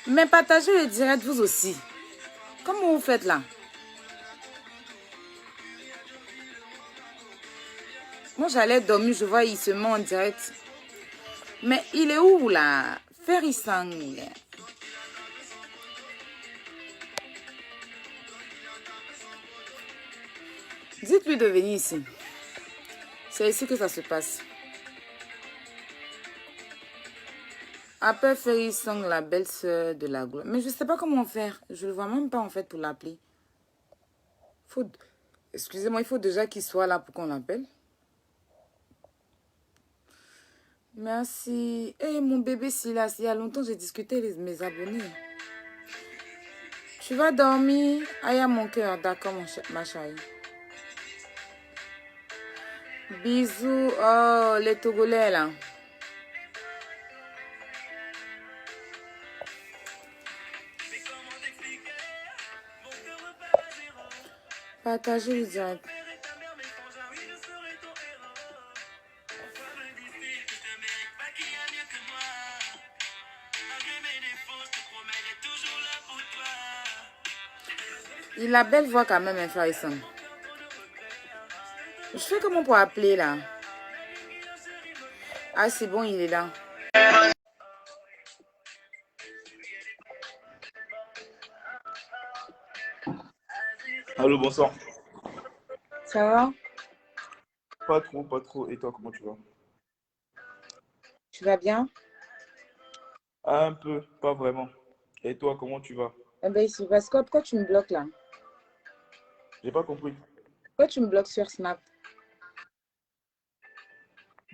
Mais partagez le direct vous aussi. Comment vous faites là? Moi, j'allais dormir, je vois, il se met en direct. Mais il est où là? Ferrisang. Dites-lui de venir ici. C'est ici que ça se passe. Appelle Ferrisang, la belle-sœur de la gloire. Mais je ne sais pas comment faire. Je ne le vois même pas en fait pour l'appeler. Excusez-moi, il faut déjà qu'il soit là pour qu'on l'appelle. Merci. Hey, mon bébé Silas, il y a longtemps j'ai discuté avec mes abonnés. Tu vas dormir? Ah, il y a mon cœur. D'accord, ma chérie. Bisous. Oh, les Togolais là. Partagez le direct. Il a belle voix quand même, Ferrisang. Je fais comment pour appeler là? Ah, c'est bon, il est là. Allô, bonsoir. Ça va? Pas trop, pas trop. Et toi, comment tu vas? Tu vas bien? Ah, un peu, pas vraiment. Et toi, comment tu vas? Eh ben, ici, parce que pourquoi tu me bloques là? J'ai pas compris. Pourquoi tu me bloques sur Snap?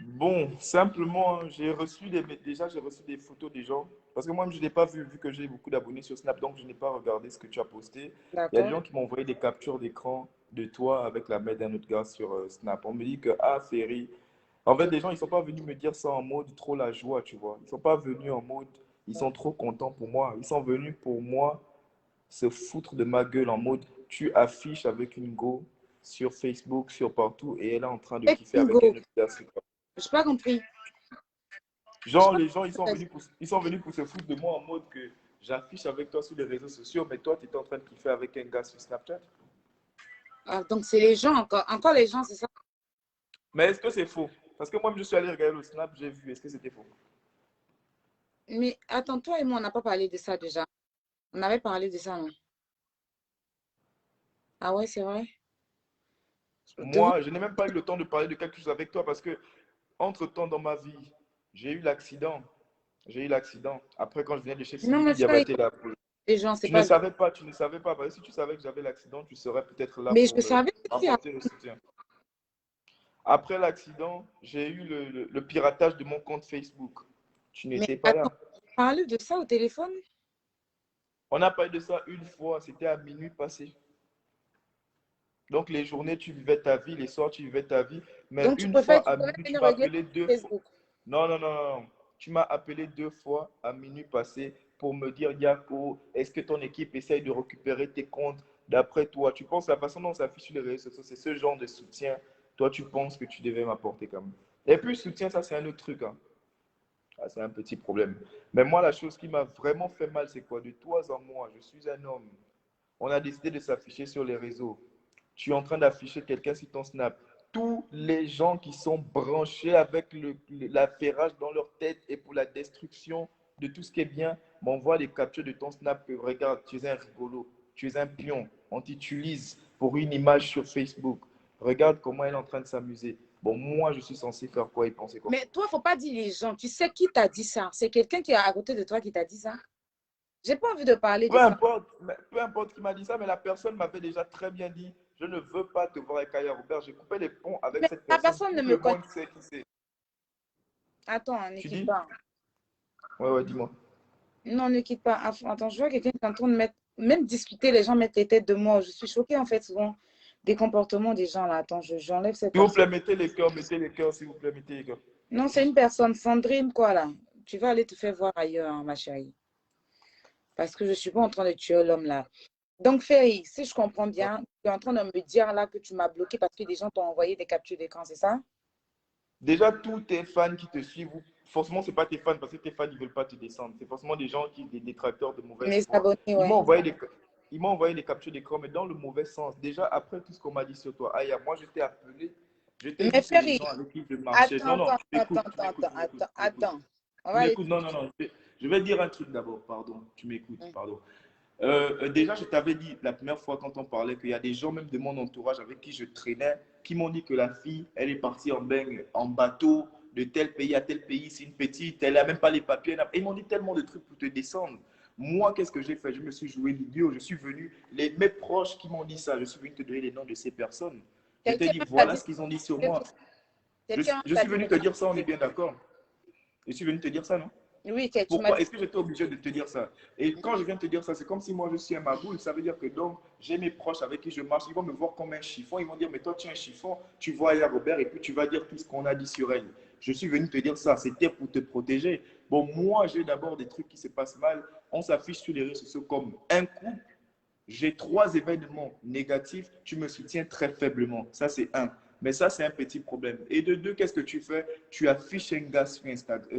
Bon, simplement, déjà, j'ai reçu des photos des gens. Parce que moi, je n'ai pas vu que j'ai beaucoup d'abonnés sur Snap, donc je n'ai pas regardé ce que tu as posté. Il y a des D'accord. gens qui m'ont envoyé des captures d'écran de toi avec la main d'un autre gars sur Snap. On me dit que, ah, Ferry. En fait, les gens, ils sont pas venus me dire ça en mode trop la joie, tu vois. Ils sont pas venus en mode, ils sont trop contents pour moi. Ils sont venus pour moi se foutre de ma gueule en mode tu affiches avec une go sur Facebook, sur partout, et elle est en train de Avec kiffer avec Bingo. un autre gars. Je n'ai pas compris. Genre, les gens, ils sont venus pour se foutre de moi en mode que j'affiche avec toi sur les réseaux sociaux, mais toi, tu étais en train de kiffer avec un gars sur Snapchat. Ah, donc, c'est les gens encore. Encore les gens, c'est ça? Mais est-ce que c'est faux? Parce que moi, je suis allé regarder le Snap, j'ai vu. Est-ce que c'était faux? Mais attends, toi et moi, on n'a pas parlé de ça déjà. On avait parlé de ça, non? Ah ouais, c'est vrai. Devant... Moi, je n'ai même pas eu le temps de parler de quelque chose avec toi parce que, entre-temps, dans ma vie, j'ai eu l'accident. J'ai eu l'accident. Après, quand je venais de chez Non, Sidi mais ça, Diabaté, là, les gens, c'est tu ne pas... savais pas, tu ne savais pas. Parce que si tu savais que j'avais l'accident, tu serais peut-être là Mais pour je me savais que tu as apporter le soutien. Après l'accident, j'ai eu le piratage de mon compte Facebook. Tu Mais n'étais pas attends, là. tu parlais de ça au téléphone? On a parlé de ça une fois, c'était à minuit passé. Donc les journées, tu vivais ta vie, les soirs, tu vivais ta vie. Mais Donc, une fois tu à préfères minuit, tu venir m'as régler appelé deux fois. Facebook. Non, non, non, non, non. Tu m'as appelé deux fois à minuit passé pour me dire, Yako, est-ce que ton équipe essaye de récupérer tes comptes d'après toi? Tu penses la façon dont ça affiche sur les réseaux sociaux, c'est ce genre de soutien. Toi, tu penses que tu devais m'apporter quand même. Et puis, soutien, ça, c'est un autre truc, hein. Ah, c'est un petit problème. Mais moi, la chose qui m'a vraiment fait mal, c'est quoi? De toi à moi, je suis un homme. On a décidé de s'afficher sur les réseaux. Tu es en train d'afficher quelqu'un sur ton Snap. Tous les gens qui sont branchés avec l'affairage dans leur tête et pour la destruction de tout ce qui est bien m'envoient des captures de ton Snap que regarde, tu es un rigolo, tu es un pion, on t'utilise pour une image sur Facebook. Regarde comment elle est en train de s'amuser. Bon, moi, je suis censé faire quoi et penser quoi? Mais toi, il ne faut pas dire les gens. Tu sais qui t'a dit ça? C'est quelqu'un qui est à côté de toi qui t'a dit ça? J'ai pas envie de parler de ça. Peu importe qui m'a dit ça, mais la personne m'avait déjà très bien dit, je ne veux pas te voir avec Kaya Robert. J'ai coupé les ponts avec Mais cette la personne. personne ne Tout me le connaît monde sait qui c'est. pas. Attends, ne Tu quitte dis? pas. Ouais, ouais, dis-moi. Non, ne quitte pas. Attends, je vois quelqu'un qui est en train de mettre, même discuter, les gens mettent les têtes de moi. Je suis choquée en fait souvent des comportements des gens là. Attends, j'enlève cette S'il vous personne. plaît, mettez les cœurs, s'il vous plaît, mettez les cœurs. Non, c'est une personne, Sandrine, quoi là. Tu vas aller te faire voir ailleurs, hein, ma chérie. Parce que je ne suis pas en train de tuer l'homme là. Donc, Ferry, si je comprends bien, tu es en train de me dire là que tu m'as bloqué parce que des gens t'ont envoyé des captures d'écran, c'est ça? Déjà, tous tes fans qui te suivent, forcément, ce n'est pas tes fans parce que tes fans ne veulent pas te descendre. C'est forcément des gens des détracteurs de mauvaise Mes foi. abonnés, Ils ouais. m'ont envoyé ils m'ont envoyé des captures d'écran, mais dans le mauvais sens. Déjà, après tout ce qu'on m'a dit sur toi, Aya, moi, je t'ai appelé, je t'ai Mais dit que les Ferry, gens avec qui je marchais. attends, Non, non, attends, tu attends, m'écoutes, tu attends, m'écoutes, attends, tu m'écoutes, attends, tu m'écoutes. attends. On Tu va aller. m'écoutes, non, non, non. Je vais dire un truc d'abord, pardon. Tu m'écoutes, Mm. pardon. Déjà, je t'avais dit la première fois quand on parlait qu'il y a des gens, même de mon entourage avec qui je traînais, qui m'ont dit que la fille, elle est partie en baigne, en bateau, de tel pays à tel pays, c'est une petite, elle n'a même pas les papiers. Ils m'ont dit tellement de trucs pour te descendre. Moi, qu'est-ce que j'ai fait? Je me suis joué l'idiot, je suis venu, mes proches qui m'ont dit ça, je suis venu te donner les noms de ces personnes. Je t'ai Quelqu'un dit, t'a voilà dit ce qu'ils ont dit sur de tout. moi. Quelqu'un Je t'a suis dit de venu te dire ça, on est m'arrêter. bien d'accord. Je suis venu te dire ça, non? Oui, que tu m'as Pourquoi dit. est-ce que j'étais obligé de te dire ça? Et quand je viens de te dire ça, c'est comme si moi je suis un maboule. Ça veut dire que donc j'ai mes proches avec qui je marche, ils vont me voir comme un chiffon. Ils vont dire, mais toi tu es un chiffon, tu vois Aya Robert et puis tu vas dire tout ce qu'on a dit sur elle. Je suis venu te dire ça, c'était pour te protéger. Bon, moi j'ai d'abord des trucs qui se passent mal. On s'affiche sur les réseaux sociaux comme un couple. J'ai 3 événements négatifs, tu me soutiens très faiblement. Ça, c'est un. Mais ça, c'est un petit problème. Et de deux, qu'est-ce que tu fais? Tu affiches un gars sur,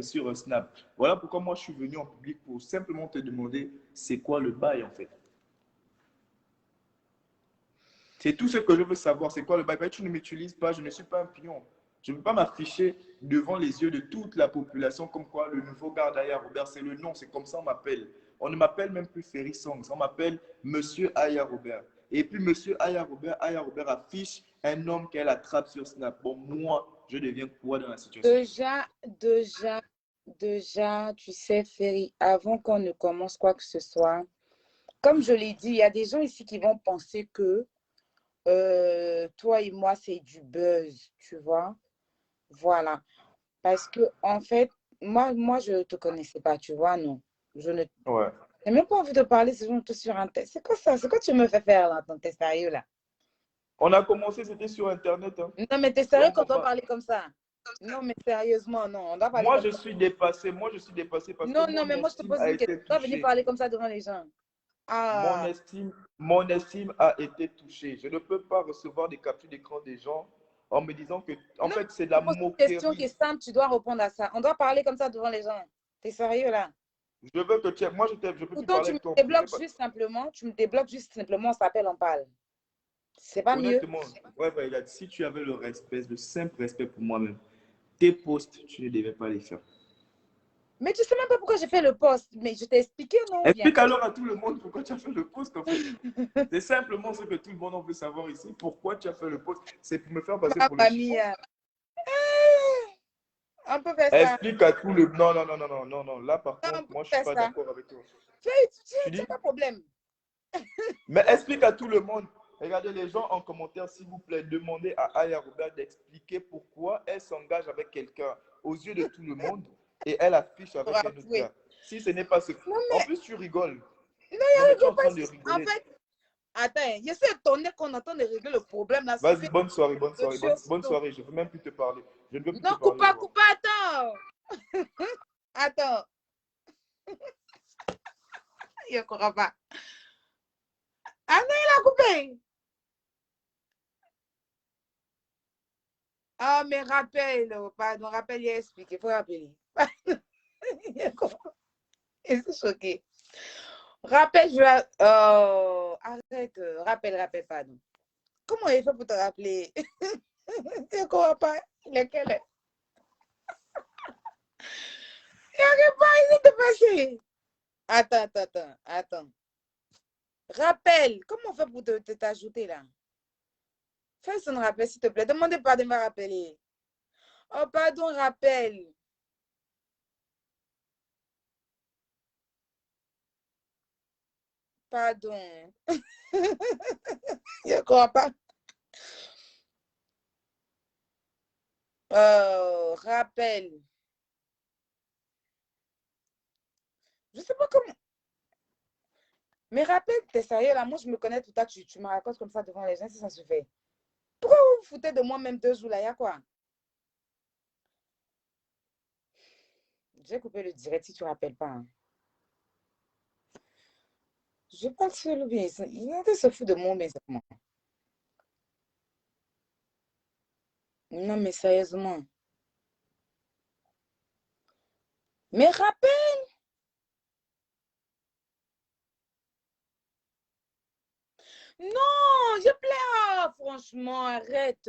sur Snap. Voilà pourquoi moi, je suis venu en public pour simplement te demander c'est quoi le bail, en fait. C'est tout ce que je veux savoir. C'est quoi le bail? Tu ne m'utilises pas, je ne suis pas un pion. Je ne veux pas m'afficher devant les yeux de toute la population comme quoi le nouveau garde Aya Robert, c'est le nom, c'est comme ça on m'appelle. On ne m'appelle même plus Ferry Songs, on m'appelle Monsieur Aya Robert. Et puis Monsieur Aya Robert affiche un homme qu'elle attrape sur Snap. Bon, moi, je deviens quoi dans la situation? Déjà, tu sais, Ferry, avant qu'on ne commence quoi que ce soit, comme je l'ai dit, il y a des gens ici qui vont penser que toi et moi, c'est du buzz, tu vois. Voilà. Parce que, en fait, moi je ne te connaissais pas, tu vois, non. Je ne Ouais. n'ai même pas envie de parler, c'est juste sur un test. C'est quoi ça? C'est quoi tu me fais faire là, ton test sérieux là? On a commencé, c'était sur Internet. Hein. Non, mais t'es sérieux Donc, quand on doit parler comme ça? Non, mais sérieusement, non, on doit parler moi, comme je ça. suis dépassé. Moi, je suis dépassé parce que Non, non, mon mais moi je te estime pose a une question. été Tu dois venir touchée. parler comme ça devant les gens. Ah, Mon estime a été touchée. Je ne peux pas recevoir des captures d'écran des gens en me disant que, en non, fait, c'est de je la te pose une question qui moquerie. est simple, tu dois répondre à ça. On doit parler comme ça devant les gens. T'es sérieux là? Je veux que tu aies... Moi, je peux plus Pourtant, parler tu me avec toi. Je sais débloques pas. juste simplement, tu me débloques juste simplement, on s'appelle, on parle. C'est pas mieux. Honnêtement, ouais, ouais, regarde, si tu avais le respect, le simple respect pour moi-même, tes posts, tu ne devais pas les faire. Mais tu sais même pas pourquoi j'ai fait le post. Mais je t'ai expliqué, non, ou bien? Explique alors à tout le monde pourquoi tu as fait le post, en fait. C'est simplement ce que tout le monde veut savoir ici. Pourquoi tu as fait le post? C'est pour me faire passer pour le Mamma chiffon. mia. On peut faire ça. Explique à tout le... Non, non, non, non, non, non, non. Là, par Non, on contre, peut moi, je ne suis faire pas ça. d'accord avec toi. Tu Tu n'as dis? pas de problème. Mais explique à tout le monde. Regardez les gens en commentaire, s'il vous plaît, demandez à Aya Robert d'expliquer pourquoi elle s'engage avec quelqu'un aux yeux de tout le monde et elle affiche Pour avec un autre avouer. gars. Si ce n'est pas ce... Non, En mais plus, tu rigoles. non, Non, mais tu es en pas train de juste. En rigoler. fait, attends, je suis étonnée qu'on entende de régler le problème là. Ça Vas-y, fait bonne soirée, bonne deux soirée, jours. bonne soirée. Je ne veux même plus te parler. Je ne veux plus te Non, parler. Au revoir. coupe pas, attends. Attends. Il ne croit pas. Ah non, il a coupé. Ah, mais rappelle, pardon, rappelle, il a expliqué. Il faut rappeler. Il est choqué. Rappelle, je vais. Arrête, rappelle, pardon. Comment il fait pour te rappeler? Tu ne crois pas? Lequel? Il n'arrive pas, il s'est passé. Attends. Rappelle, comment on fait pour t'ajouter là? Fais son rappel, s'il te plaît. Demandez pas de me rappeler. Oh, pardon, rappelle. Pardon. Je ne crois pas. Rappelle. Je ne sais pas comment. Mais rappelle, t'es sérieux là. Moi, je me connais tout à l'heure. Tu me racontes comme ça devant les gens, si ça se fait. Pourquoi vous vous foutez de moi même 2 jours là? Il y a quoi? J'ai coupé le direct si tu ne rappelles pas. Hein. Je vais pas le seul ou bien. Il se fout de moi, mais c'est moi. Non, mais sérieusement. Mais rappelle, non, je plains, franchement, arrête.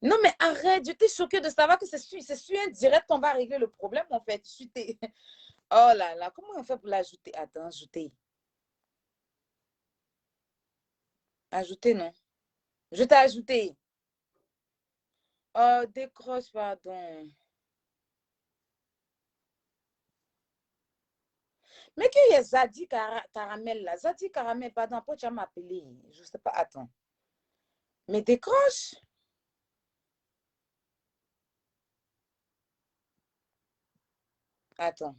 Non, mais arrête, j'étais choquée de savoir que c'est sur un direct qu'on va régler le problème, en fait. Oh là là, comment on fait pour l'ajouter? Attends, ajouter. Ajouter, non. Je t'ai ajouté. Oh, décroche, pardon. Mais qu'il y a Zadi Caramel là. Zadi Caramel, pardon, pourquoi tu vas m'appeler? Je ne sais pas, attends. Mais décroche. Attends.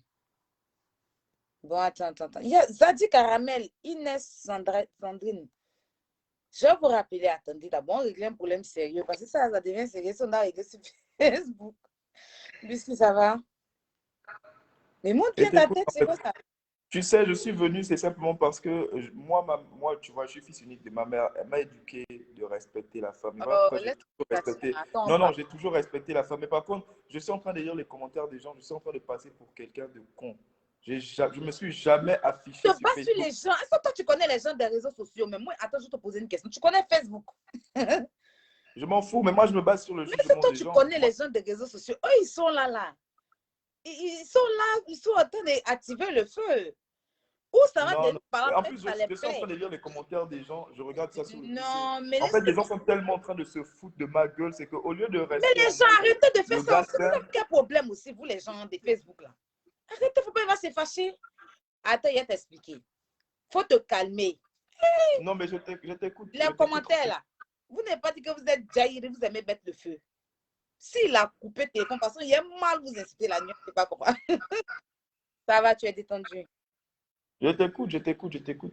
Bon, attends. Il y a Zadi Caramel, Inès Sandrine. Je vais vous rappeler, attendez, d'abord, on règle un problème sérieux parce que ça devient sérieux si on a réglé sur Facebook. Puisque ça va. Mais monte Et bien ta t'écoutes, tête, en c'est fait. quoi ça? Tu sais, je suis venu, c'est simplement parce que moi, tu vois, je suis fils unique de ma mère. Elle m'a éduqué de respecter la femme. Et voilà Oh, pourquoi j'ai laisse toujours ça. respecté. Attends, on Non, non, parle. j'ai toujours respecté la femme. Mais par contre, je suis en train de lire les commentaires des gens. Je suis en train de passer pour quelqu'un de con. Je me suis jamais Tu affiché te sur bats sur Facebook. les gens. Est-ce que toi, tu connais les gens des réseaux sociaux? Mais moi, attends, je vais te poser une question. Tu connais Facebook? Je m'en fous, mais moi, je me base sur le Mais est-ce que jugement toi, des tu gens. connais les gens des réseaux sociaux? Eux, ils sont là. Ils sont là, ils sont en train d'activer le feu. Ou ça va Non, devenir non. par Et là, en peut-être plus, ça les je suis en train plaît. de lire les commentaires des gens. Je regarde ça sur le PC. Non, mais En fait, laisse-le. les gens sont tellement en train de se foutre de ma gueule. C'est qu'au lieu de Mais rester les en gens, mode arrêtez de faire le ça gars aussi. Vous sain. avez quel problème aussi, vous, les gens des Facebook, là? Arrêtez, faut pas, il va se fâcher. Attends, il va t'expliquer. Faut te calmer. Non, mais je t'écoute. Les Je t'écoute. commentaires, là. Vous n'avez pas dit que vous êtes jaillir, vous aimez mettre le feu. S'il a coupé le téléphone, parce qu'il a mal vous inciter la nuit, je ne sais pas pourquoi. Ça va, tu es détendu. Je t'écoute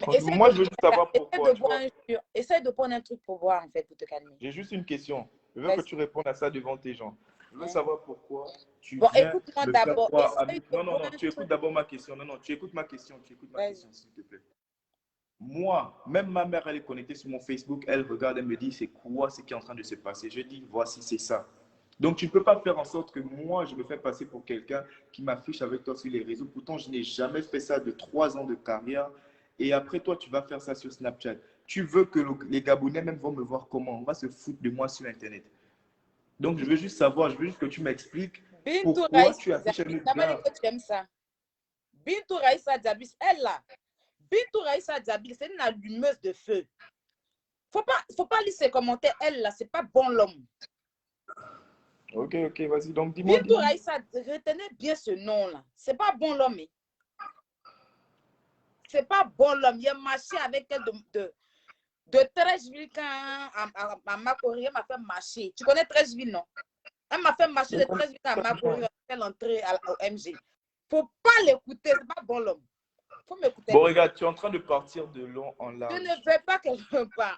Mais tranquillement. Moi, je veux juste savoir pourquoi, tu vois. essaie de prendre un truc pour boire, en fait, pour te calmer. J'ai juste une question. Je veux que Vas-y. tu répondes à ça devant tes gens. Je veux Hein? savoir pourquoi tu Bon, viens écoute-moi me faire d'abord. croire à... Essaye de Non, non, boire non, un tu écoutes truc. d'abord ma question. Non, non, tu écoutes ma question. Tu écoutes ma Vas-y. question, s'il te plaît. Moi, même ma mère, elle est connectée sur mon Facebook. Elle regarde, elle me dit, c'est quoi ce qui est en train de se passer. Je dis, voici, c'est ça. Donc, tu ne peux pas faire en sorte que moi, je me fais passer pour quelqu'un qui m'affiche avec toi sur les réseaux. Pourtant, je n'ai jamais fait ça de 3 ans de carrière. Et après, toi, tu vas faire ça sur Snapchat. Tu veux que les Gabonais même vont me voir comment? On va se foutre de moi sur Internet. Donc, je veux juste savoir, je veux juste que tu m'expliques Bintou pourquoi Raïssa tu affiches un Diaby. autre Ça m'a dit gars. que tu aimes ça. Bintou Raïssa Diaby, elle là. Bintou Raïssa Diaby, c'est une allumeuse de feu. Faut pas lire ses commentaires. Elle là, c'est pas bon l'homme. Ok, vas-y. Donc, dis-moi, Bintou dis-moi. Raïssa, retenez bien ce nom-là. C'est pas bon l'homme. C'est pas bon l'homme. Il a marché avec elle de Trècheville quand à Makori, elle m'a fait marcher. Tu connais Trècheville, non? Elle m'a fait marcher de Trècheville à Makori, elle fait l'entrée au MG. Faut pas l'écouter, c'est pas bon l'homme. Faut m'écouter Bon, bien. regarde, tu es en train de partir de long en Je ne large. veux pas qu'elle me parle.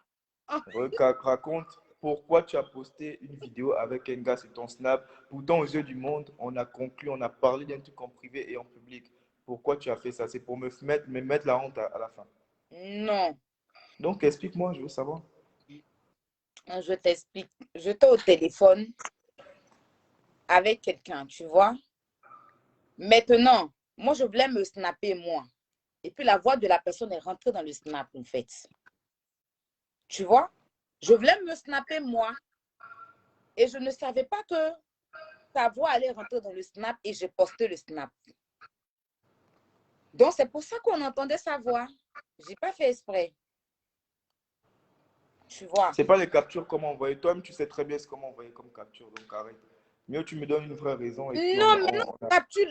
Raconte pourquoi tu as posté une vidéo avec un gars sur ton Snap. Pourtant, aux yeux du monde, on a conclu, on a parlé d'un truc en privé et en public. Pourquoi tu as fait ça? C'est pour me mettre la honte à la fin. Non, Donc, explique-moi, je veux savoir. je t'explique. J'étais au téléphone avec quelqu'un, tu vois. Maintenant, moi, je voulais me snapper, moi. Et puis, la voix de la personne est rentrée dans le snap, en fait. Tu vois? Je voulais me snapper, moi. Et je ne savais pas que ta voix allait rentrer dans le snap et j'ai posté le snap. Donc, c'est pour ça qu'on entendait sa voix. Je n'ai pas fait exprès. Tu vois? C'est pas les captures comme envoyer. Toi-même, tu sais très bien ce qu'on envoyer comme capture. Donc, arrête. Mieux, tu me donnes une vraie raison et puis Non, mais non,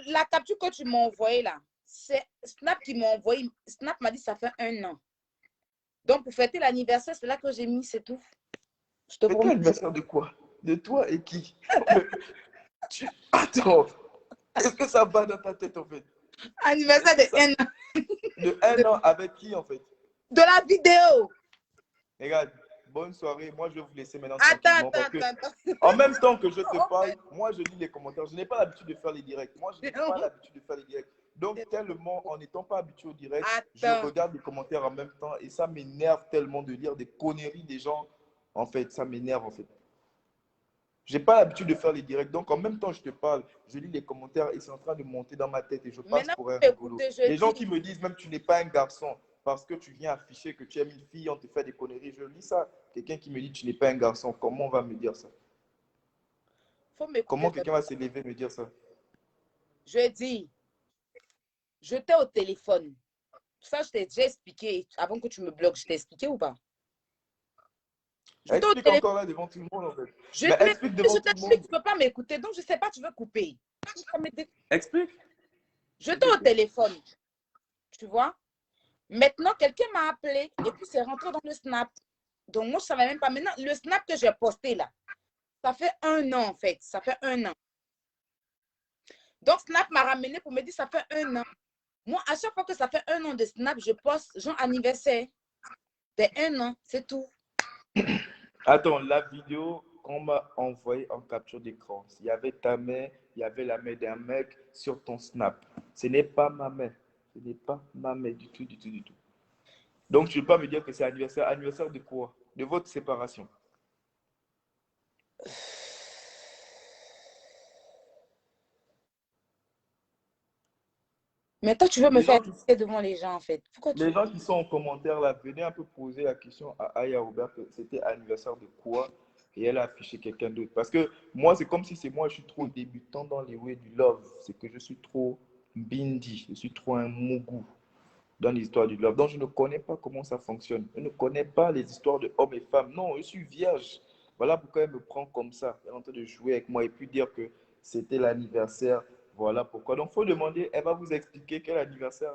la capture que tu m'as envoyée là, c'est Snap qui m'a envoyé. Snap m'a dit ça fait 1 an. Donc, pour fêter l'anniversaire, c'est là que j'ai mis, c'est tout. Je te Mais quel promets. anniversaire de quoi? De toi et qui? Attends. Est-ce que ça va dans ta tête en fait? Anniversaire de 1 an. De 1 an avec qui en fait? De la vidéo. Regarde, bonne soirée. Moi, je vais vous laisser maintenant Attends. tranquillement. Parce que en même temps que je te parle, moi, je lis les commentaires. Je n'ai pas l'habitude de faire les directs. Moi, je n'ai pas l'habitude de faire les directs. Donc, tellement, en n'étant pas habitué au direct, je Attends. regarde les commentaires en même temps et ça m'énerve tellement de lire des conneries des gens. En fait, ça m'énerve en fait. J'ai pas l'habitude de faire les directs. Donc, en même temps, je te parle, je lis les commentaires et c'est en train de monter dans ma tête et je passe Maintenant, pour un rigolo. écoutez, je Les gens dis, qui me disent même tu n'es pas un garçon parce que tu viens afficher que tu aimes une fille, on te fait des conneries. Je lis ça. Quelqu'un qui me dit tu n'es pas un garçon, comment on va me dire ça? faut m'écouter. Comment quelqu'un va s'élever et me dire ça? Je dis, j'étais au téléphone. Ça, je t'ai déjà expliqué avant que tu me bloques. Je t'ai expliqué ou pas? J'étais au Explique téléphone. encore là devant tout le monde en fait. Je, Mais mais explique je devant tout le t'explique, monde. tu ne peux pas m'écouter. Donc, je ne sais pas, tu veux couper. Explique. J'étais au téléphone, tu vois. Maintenant, quelqu'un m'a appelé et puis c'est rentré dans le Snap. Donc, moi, je ne savais même pas. Maintenant, le Snap que j'ai posté là, ça fait 1 an en fait. Ça fait 1 an. Donc, Snap m'a ramené pour me dire ça fait 1 an. Moi, à chaque fois que ça fait 1 an de Snap, je poste genre anniversaire. C'est 1 an, c'est tout. Attends, la vidéo qu'on m'a envoyée en capture d'écran, il y avait ta main, il y avait la main d'un mec sur ton Snap. Ce n'est pas ma main. Ce n'est pas ma main du tout, du tout, du tout. Donc, tu ne peux pas me dire que c'est anniversaire. Anniversaire de quoi? De votre séparation. Mais toi, tu veux me Les faire gens qui, devant les gens en fait. Pourquoi tu... les gens qui sont en commentaire là, venez un peu poser la question à Aya Robert que c'était anniversaire de quoi et elle a affiché quelqu'un d'autre. Parce que moi, c'est comme si c'est moi, je suis trop débutant dans les ways du love. C'est que je suis trop bindi, je suis trop un mougou dans l'histoire du love. Donc, je ne connais pas comment ça fonctionne. Je ne connais pas les histoires de hommes et femmes. Non, je suis vierge. Voilà pourquoi elle me prend comme ça. Elle est en train de jouer avec moi et puis dire que c'était l'anniversaire. Voilà pourquoi. Donc, il faut demander, elle va vous expliquer quel anniversaire.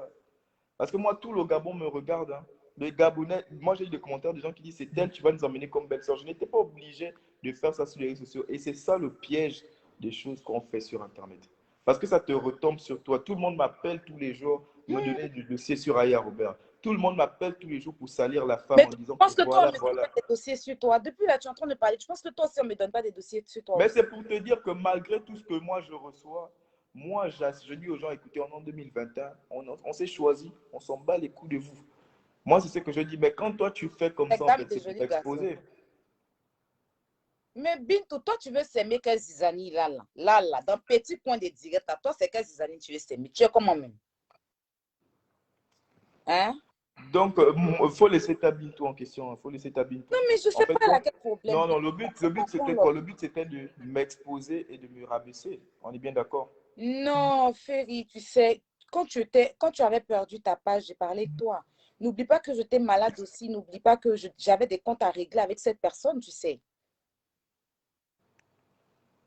Parce que moi, tout le Gabon me regarde. Hein. Les Gabonais, moi j'ai eu des commentaires de gens qui disent c'est elle, tu vas nous emmener comme belle-sœur. Je n'étais pas obligé de faire ça sur les réseaux sociaux. Et c'est ça le piège des choses qu'on fait sur Internet. Parce que ça te retombe sur toi. Tout le monde m'appelle tous les jours, me donner du dossier sur Aya Robert. Tout le monde m'appelle tous les jours pour salir la femme Mais en tu disant que penses que toi, on voilà, ne me donne voilà. pas des dossiers sur toi. Depuis là, tu es en train de parler. Tu penses que toi aussi, on ne me donne pas des dossiers sur toi Mais aussi. c'est pour te dire que malgré tout ce que moi je reçois, moi je dis aux gens, écoutez, en 2021, on s'est choisi, on s'en bat les coups de vous. Moi, c'est ce que je dis. Mais quand toi, tu fais comme ça, en Spectacle fait, de c'est pour jolis garçons. t'exposer. Mais Bintou, toi, tu veux s'aimer quel zizani là, là, là, là, dans petit point de direct, à toi, c'est quel zizani tu veux s'aimer? Tu es comment même? Hein? Donc, il faut laisser ta bintou en question. Il faut laisser ta bintou. Non, mais je ne En sais fait, pas là quand... quel problème. Non, non, le but c'était quoi? Là. Le but, c'était de m'exposer et de me rabaisser. On est bien d'accord? Non, Ferry, tu sais, quand tu avais perdu ta page, j'ai parlé de toi. N'oublie pas que j'étais malade aussi. N'oublie pas que j'avais des comptes à régler avec cette personne, tu sais.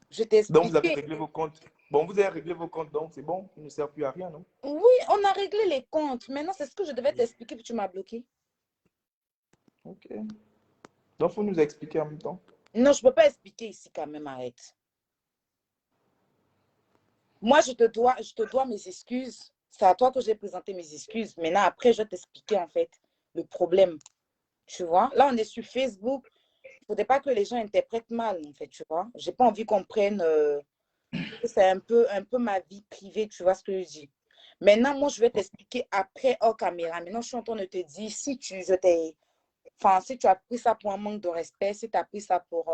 Je t'ai Donc, vous avez expliqué. réglé vos comptes. Bon, vous avez réglé vos comptes, donc c'est bon. Il ne sert plus à rien, non? Oui, on a réglé les comptes. Maintenant, c'est ce que je devais t'expliquer, puis tu m'as bloqué. Ok. Donc, il faut nous expliquer en même temps. Non, je ne peux pas expliquer ici quand même, arrête. Moi, je te dois mes excuses. C'est à toi que j'ai présenté mes excuses. Maintenant, après, je vais t'expliquer en fait le problème. Tu vois, là, on est sur Facebook. Il ne faudrait pas que les gens interprètent mal, en fait, tu vois. J'ai pas envie qu'on prenne que c'est un peu ma vie privée, tu vois ce que je dis. Maintenant, moi, je vais t'expliquer après hors caméra. Maintenant, je suis en train de te dire si enfin, si tu as pris ça pour un manque de respect, si tu as pris ça pour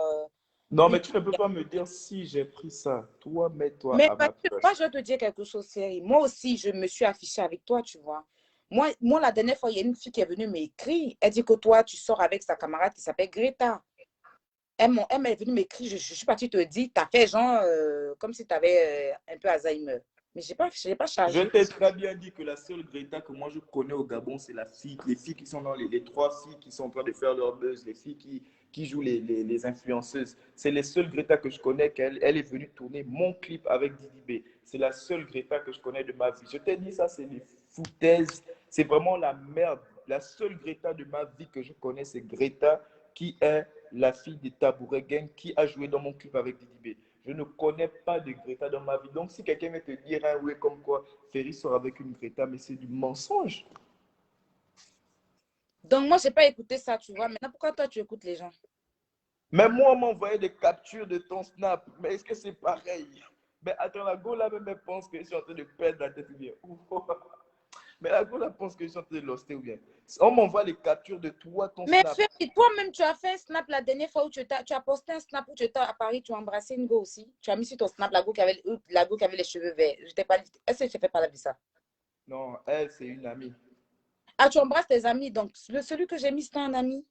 Non, une... mais tu ne peux pas me dire si j'ai pris ça. Toi, mets-toi Mais à parce ma que place. moi, je vais te dire quelque chose, Ferry. Moi aussi, je me suis affichée avec toi, tu vois. Moi, la dernière fois, il y a une fille qui est venue m'écrire. Elle dit que toi, tu sors avec sa camarade qui s'appelle Greta. Elle est venue m'écrire. Je suis partie te dire, tu as fait genre comme si tu avais un peu Alzheimer. Mais je n'ai pas Je chargé. t'ai très bien dit que la seule Greta que moi je connais au Gabon, c'est la fille, les filles qui sont dans les trois filles qui sont en train de faire leur buzz, les filles qui jouent les influenceuses. C'est les seules Greta que je connais qu'elle elle est venue tourner mon clip avec Didi B. C'est la seule Greta que je connais de ma vie. Je t'ai dit ça, c'est des foutaises. C'est vraiment la merde. La seule Greta de ma vie que je connais, c'est Greta qui est la fille des Tabouret Gang qui a joué dans mon clip avec Didi B. Je ne connais pas de Greta dans ma vie. Donc, si quelqu'un veut te dire un oui comme quoi Ferry sort avec une Greta, mais c'est du mensonge. Donc, moi, je n'ai pas écouté ça, tu vois. Maintenant, pourquoi toi, tu écoutes les gens? Mais moi, on m'envoyait des captures de ton snap. Mais est-ce que c'est pareil? Mais attends, la go là même, elle pense que je suis en train de perdre la tête. Mais la go, là, pense que je suis en train de l'hoster ou bien. On m'envoie les captures de toi, ton Mais snap. toi-même, tu as fait un snap la dernière fois où tu as posté un snap où tu étais à Paris, tu as embrassé une go aussi. Tu as mis sur ton snap la go qui avait les cheveux verts. Je t'ai pas dit. Est-ce que tu fais pas de ça? Non, elle, c'est une amie. Ah, tu embrasses tes amis. Donc, celui que j'ai mis, c'est un ami.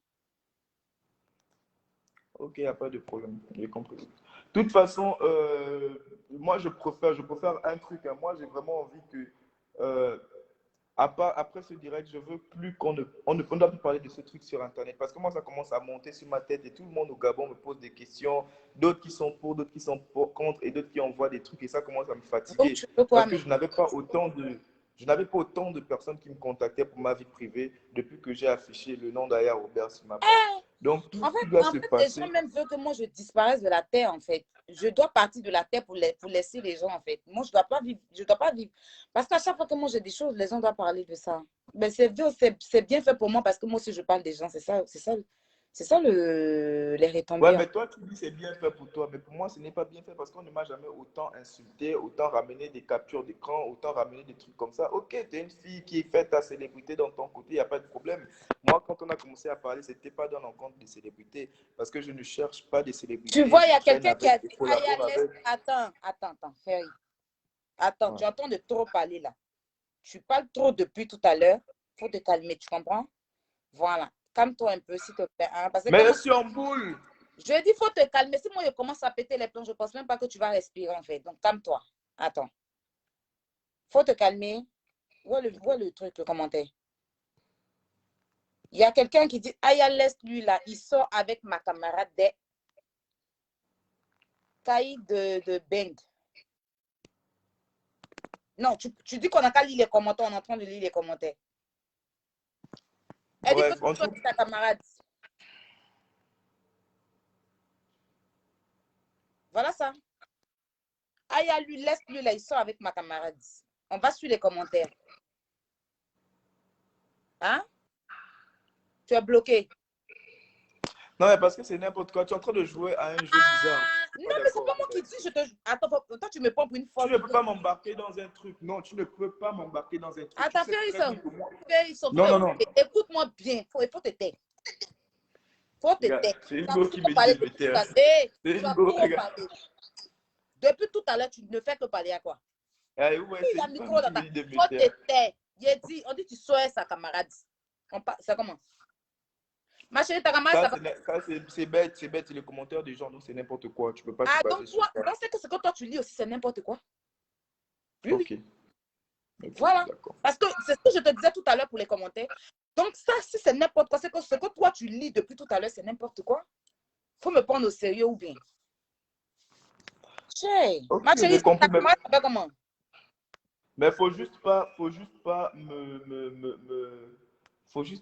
Ok, il n'y a pas de problème. J'ai compris. De toute façon, moi, je préfère un truc. Hein. Moi, j'ai vraiment envie que, euh, après ce direct, je veux plus on ne doit plus parler de ce truc sur Internet. Parce que moi, ça commence à monter sur ma tête et tout le monde au Gabon me pose des questions. D'autres qui sont pour, d'autres qui sont contre et d'autres qui envoient des trucs. Et ça commence à me Donc, fatiguer. tu veux quoi, Parce que mais? je n'avais pas autant de personnes qui me contactaient pour ma vie privée depuis que j'ai affiché le nom d'Aya Robert sur ma page. Donc, tout En ce fait, qui doit en se fait, les gens passer. même veulent que moi je disparaisse de la terre, en fait. Je dois partir de la terre pour laisser les gens, en fait. Moi, je dois pas vivre, je dois pas vivre. Parce qu'à chaque fois que moi j'ai des choses, les gens doivent parler de ça. Ben, c'est bien fait pour moi parce que moi aussi je parle des gens. C'est ça les Ouais, retombées. mais toi, tu dis c'est bien fait pour toi. Mais pour moi, ce n'est pas bien fait parce qu'on ne m'a jamais autant insulté, autant ramené des captures d'écran, autant ramené des trucs comme ça. Ok, tu es une fille qui fait ta célébrité dans ton côté, il n'y a pas de problème. Moi, quand on a commencé à parler, ce n'était pas dans l'encontre des célébrités parce que je ne cherche pas des Tu célébrités. vois, il y Je a traîne quelqu'un qui a avec, je dit, Aya, collabore laisse. avec. Attends, Ferry. Attends, Ouais. tu entends de trop parler là. Tu parles trop depuis tout à l'heure. Il faut te calmer, tu comprends? Voilà. Calme-toi un peu, s'il te plaît. Hein, parce que Mais comment je suis en boule. je dis, il faut te calmer. Si moi, je commence à péter les plombs, je ne pense même pas que tu vas respirer, en fait. Donc, calme-toi. Attends. Il faut te calmer. Vois le truc, le commentaire. Il y a quelqu'un qui dit, Aya, laisse-lui là. Il sort avec ma camarade des cailles de Beng. Non, tu dis qu'on n'a qu'à lire les commentaires. On est en train de lire les commentaires. Elle dit, Bref, peut-être toi, ta camarade. Voilà ça. Aya, lui, laisse-lui là. Il sort avec ma camarade. On va sur les commentaires. Hein? Tu es bloqué. non, mais parce que c'est n'importe quoi. Tu es en train de jouer à un jeu bizarre. Ah, Je suis non, pas mais c'est d'accord pas en moi qui fait. dis. Attends, toi, tu me prends pour une Tu folle. ne peux pas m'embarquer dans un truc. Non, tu ne peux pas m'embarquer dans un truc. Tu Attends, sais fais très ça. bien que moi. Fais ça. Non, non, non. Écoute-moi bien. Il faut te taire. Faut te Regarde, taire. c'est une Tu as go qui trop me dit parlé de me depuis tout taire. à l'heure. C'est Tu une as go, trop regarde. parlé. Depuis tout à l'heure, tu ne fais que parler à quoi? Allez, ouais, Il c'est y a une le femme micro qui dans me ta. dit de me Faut te taire. taire. On dit que tu sois sa camarade. Ça commence. Ma chérie, ta camarade, Ça, ça va. c'est bête, c'est les commentaires des gens, donc c'est n'importe quoi. Tu peux pas te Ah, baser donc sur toi, ça. donc c'est que ce que toi tu lis aussi, c'est n'importe quoi. Oui, oui. Ok, ok, Voilà. d'accord. Parce que c'est ce que je te disais tout à l'heure pour les commentaires. Donc, ça, si c'est n'importe quoi, c'est que ce que toi tu lis depuis tout à l'heure, c'est n'importe quoi. Faut me prendre au sérieux ou bien. Chérie, Ok, ma chérie, j'ai compris, ta camarade, ça va comment? mais faut juste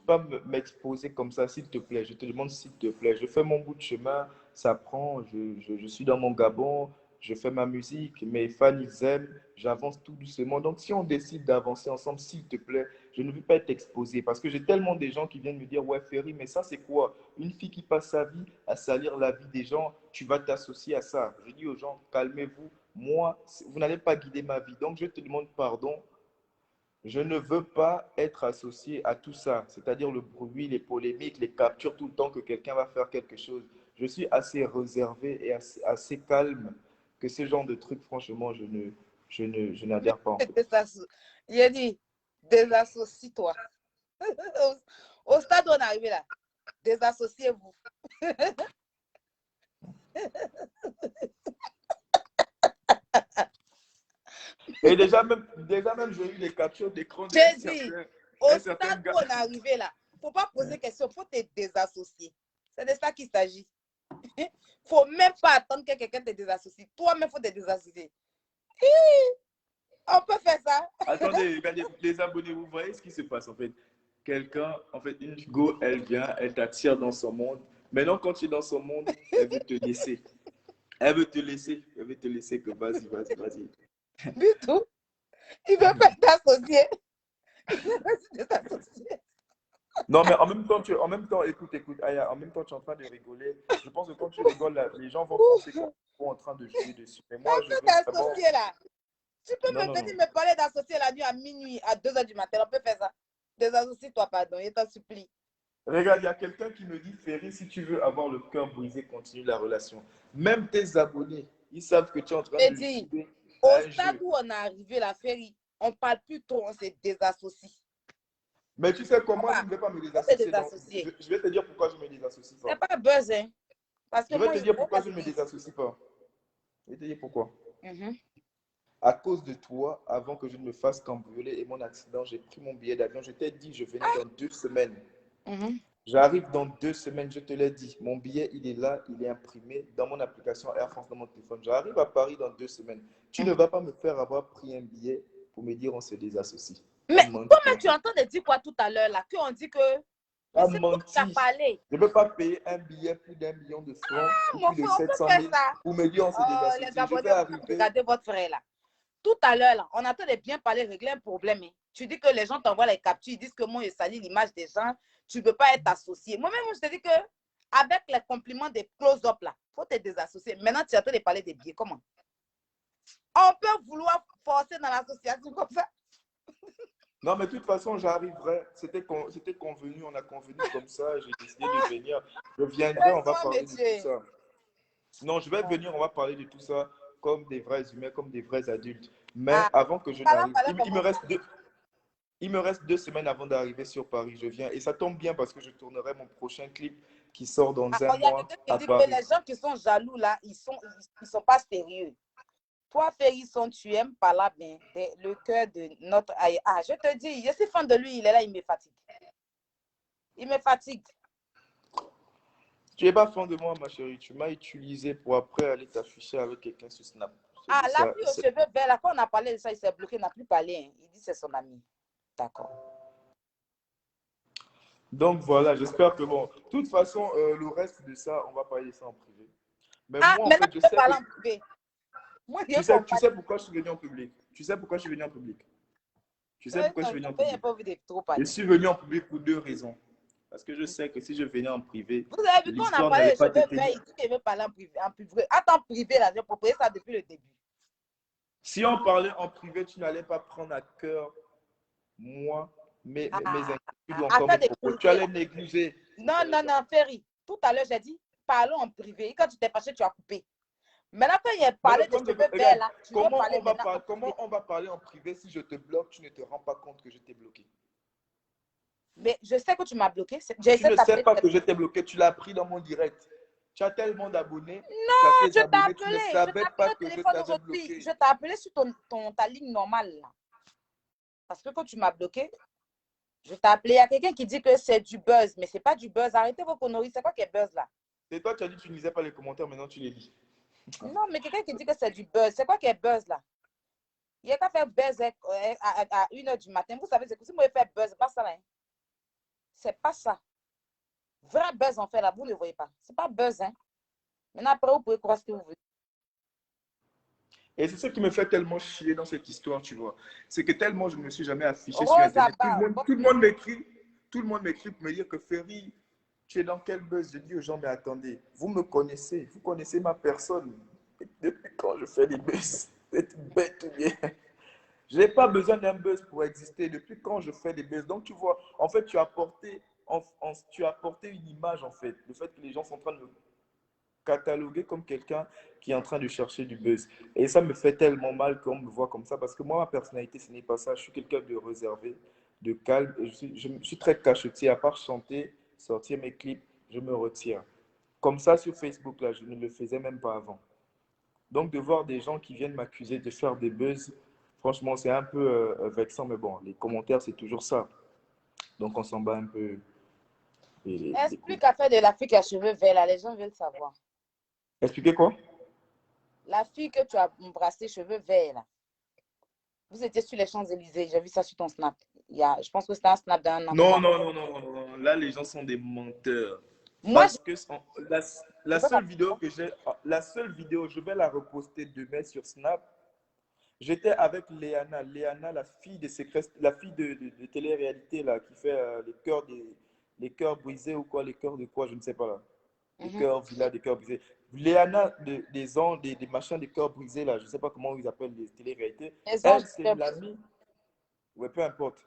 pas m'exposer comme ça, s'il te plaît. Je te demande s'il te plaît. Je fais mon bout de chemin, ça prend. Je suis dans mon Gabon, je fais ma musique, mes fans ils aiment, j'avance tout doucement. Donc, si on décide d'avancer ensemble, s'il te plaît, je ne veux pas être exposé parce que j'ai tellement de gens qui viennent me dire, ouais, Ferry, mais ça, c'est quoi? Une fille qui passe sa vie à salir la vie des gens, tu vas t'associer à ça. Je dis aux gens, calmez-vous. Moi, vous n'allez pas guider ma vie. Donc, je te demande pardon. Je ne veux pas être associé à tout ça, c'est-à-dire le bruit, les polémiques, les captures tout le temps que quelqu'un va faire quelque chose. Je suis assez réservé et assez calme que ce genre de trucs, franchement, je n'adhère pas en fait. Il a dit, désassocie-toi. Au stade où on est arrivé là, désassociez-vous. Et déjà même j'ai eu les captures d'écran J'ai dit, au un certain stade où gars. on est arrivé là, il ne faut pas poser question, il faut te désassocier. C'est de ça qu'il s'agit. Il ne faut même pas attendre que quelqu'un te désassocie. Toi-même, il faut te désassocier. On peut faire ça. Attendez, regardez, les abonnés, vous voyez ce qui se passe en fait. Quelqu'un, en fait, une go, elle vient, elle t'attire dans son monde. Maintenant, quand tu es dans son monde, elle veut te laisser. Elle veut te laisser. Elle veut te laisser que vas-y, vas-y, vas-y. Du tout. Il ne veut pas t'associer. Il veut pas te désassocier. Non, mais en même temps, écoute, Aya, en même temps, tu es en train de rigoler. Je pense que quand tu rigoles, là, les gens vont penser qu'on est en train de jouer dessus. Mais moi, On je peut veux vraiment. t'associer là. Tu peux Non, me non, venir non. me parler d'associer la nuit à minuit, à 2 h du matin. On peut faire ça. Désassocie-toi, pardon, je t'en supplie. Regarde, il y a quelqu'un qui me dit, Ferry, si tu veux avoir le cœur brisé, continue la relation. Même tes abonnés, ils savent que tu es en train Je de dis, jouer au à un stade jeu. où on est arrivé, la Ferry, on ne parle plus trop, on se désassocie. Mais tu sais On comment je va ne vais pas me on se désassocier. désassocier. Je vais te dire pourquoi je ne me dissocie C'est pas. pas buzz, hein. Parce que Je vais moi, te il dire faut pourquoi pas je ne me dire. désassocie pas. Je vais te dire pourquoi. Mhm. À cause de toi, avant que je ne me fasse cambrioler et mon accident, j'ai pris mon billet d'avion. Je t'ai dit, je venais dans 2 semaines. Mhm. J'arrive dans 2 semaines, je te l'ai dit. Mon billet, il est là, il est imprimé dans mon application Air France, dans mon téléphone. J'arrive à Paris dans 2 semaines. Tu ne Mhm. vas pas me faire avoir pris un billet pour me dire on se désassocie. Mais À mentir. comment tu entends de dire quoi tout à l'heure là? Qu'on dit que. Mais À c'est toi qui as mentir. parlé. Je ne peux pas payer un billet plus d'1 million de francs Ah, ou mon plus de frère, on peut 700 faire 000 ça. pour me dire on se Oh, les désassocie. Je vais abonnés vont arriver. regarder votre frère là. Tout à l'heure, là, on attend de bien parler, régler un problème. Hein. Tu dis que les gens t'envoient les captures, ils disent que moi, je salis l'image des gens, tu ne peux pas être associé. Moi-même, je te dis que avec les compliments des close-up là, il faut te désassocier. Maintenant, tu attends de parler des billets. Comment? On peut vouloir forcer dans l'association comme ça. Non, mais de toute façon, j'arriverai. C'était convenu, on a convenu comme ça. J'ai décidé de venir. Je viendrai, on va Toi, parler de tout monsieur. ça. Non, je vais venir, on va parler de tout ça comme des vrais humains, comme des vrais adultes. Mais Ah, avant que je ça n'arrive, fallait il me commencer. reste il me reste 2 semaines avant d'arriver sur Paris. Je viens. Et ça tombe bien parce que je tournerai mon prochain clip qui sort dans Ah, un il y a mois quelqu'un qui à dit que Paris. les gens qui sont jaloux là, ils sont pas sérieux. Toi, Ferrisson, tu aimes par là bien le cœur de notre. Ah, je te dis, je suis fan de lui, il est là, il me fatigue. Il me fatigue. Tu n'es pas fan de moi, ma chérie. Tu m'as utilisé pour après aller t'afficher avec quelqu'un sur Snap. Ah, la Ça, fille aux cheveux verts, là, quand on a parlé de ça, il s'est bloqué, il n'a plus parlé. Hein. Il dit que c'est son ami. D'accord. Donc voilà, j'espère que bon. De toute façon, le reste de ça, on va parler de ça en privé. Mais Ah, moi, en maintenant, fait, je tu peux sais que parler en privé. Moi, je tu comprends. sais pourquoi je suis venu en public. Tu sais pourquoi je suis venu en public. Tu sais pourquoi je suis venu en Il n'a public. pas envie de trop Je parler. suis venu en public pour 2 raisons. Parce que je sais que si je venais en privé, Vous avez vu, quand on a l'histoire parlé n'allait des pas cheveux te verts, tenir. il dit qu'il veut parler en privé. En privé. Attends, privé, là, j'ai proposé ça depuis le début. Si on parlait en privé, tu n'allais pas prendre à cœur moi, mes Ah, inquiétudes ou encore affaire mes de propos. Tu privé, là. allais négliger. Non, non, non, Ferry. Tout à l'heure, j'ai dit, parlons en privé. Et quand tu t'es fâché, tu as coupé. Maintenant, quand il a Mais le parlé des problème, cheveux verts, regarde, là, tu veux parler maintenant en comment privé. on va parler en privé si je te bloque, tu ne te rends pas compte que je t'ai bloqué. Mais je sais que tu m'as bloqué. J'ai Tu essayé de ne sais t'appeler. pas que je t'ai bloqué, tu l'as pris dans mon direct. Tu as tellement d'abonnés, tu as Non, tes je t'ai abonnés, tu ne appelé. Je t'ai savais appelé pas au que je téléphone t'avais aujourd'hui. bloqué. Je t'ai appelé sur ta ligne normale, là. Parce que quand tu m'as bloqué, je t'ai appelé. Il y a quelqu'un qui dit que c'est du buzz, mais c'est pas du buzz. Arrêtez vos conneries. C'est quoi qui est buzz, là? C'est toi, tu as dit que tu ne lisais pas les commentaires, maintenant tu les lis. Non, mais quelqu'un qui dit que c'est du buzz. C'est quoi qui est buzz, là? Il y a qu'à faire buzz à 1 h du matin. Vous savez, c'est que si moi je fais buzz, c'est pas ça, là. Hein. C'est pas ça. Vrai buzz, en fait, là, vous ne le voyez pas. C'est pas buzz, hein. Maintenant, après, vous pouvez croire ce que vous voulez. Et c'est ce qui me fait tellement chier dans cette histoire, tu vois. C'est que tellement je ne me suis jamais affiché sur Rose à Internet. barre. Tout le monde m'écrit. Tout le monde m'écrit pour me dire que Ferry, tu es dans quel buzz? Je dis aux gens, mais attendez, vous me connaissez, vous connaissez ma personne. Depuis quand je fais des buzz? C'est bête ou bien? Je n'ai pas besoin d'un buzz pour exister. Depuis quand je fais des buzz? Donc, tu vois, en fait, tu as apporté une image, en fait. Le fait que les gens sont en train de me cataloguer comme quelqu'un qui est en train de chercher du buzz. Et ça me fait tellement mal qu'on me voit comme ça, parce que moi, ma personnalité, ce n'est pas ça. Je suis quelqu'un de réservé, de calme, et je suis très cachetier. À part chanter, sortir mes clips, je me retire. Comme ça, sur Facebook, là, je ne le faisais même pas avant. Donc, de voir des gens qui viennent m'accuser de faire des buzz, franchement, c'est un peu vexant, mais bon, les commentaires, c'est toujours ça. Donc, on s'en bat un peu les couilles. Explique à faire de la fille qui a cheveux verts, là. Les gens veulent savoir. Expliquez quoi? La fille que tu as embrassée, cheveux verts, là. Vous étiez sur les Champs-Élysées. J'ai vu ça sur ton snap. Je pense que c'était un snap d'un Non, enfant. non, non, non, non, non. Là, les gens sont des menteurs. Moi, Parce que la je peux pas. seule vidéo que j'ai, la seule vidéo, je vais la reposter demain sur Snap. J'étais avec Léana. Léana, la fille de la fille de télé-réalité là, qui fait les cœurs brisés ou quoi, les cœurs de quoi, je ne sais pas là. Les cœurs, villa, des cœurs brisés. Léana des machins de cœur brisé, là, je ne sais pas comment ils appellent les télé-réalités. Les anges, Elle, c'est l'amie, ouais, peu importe.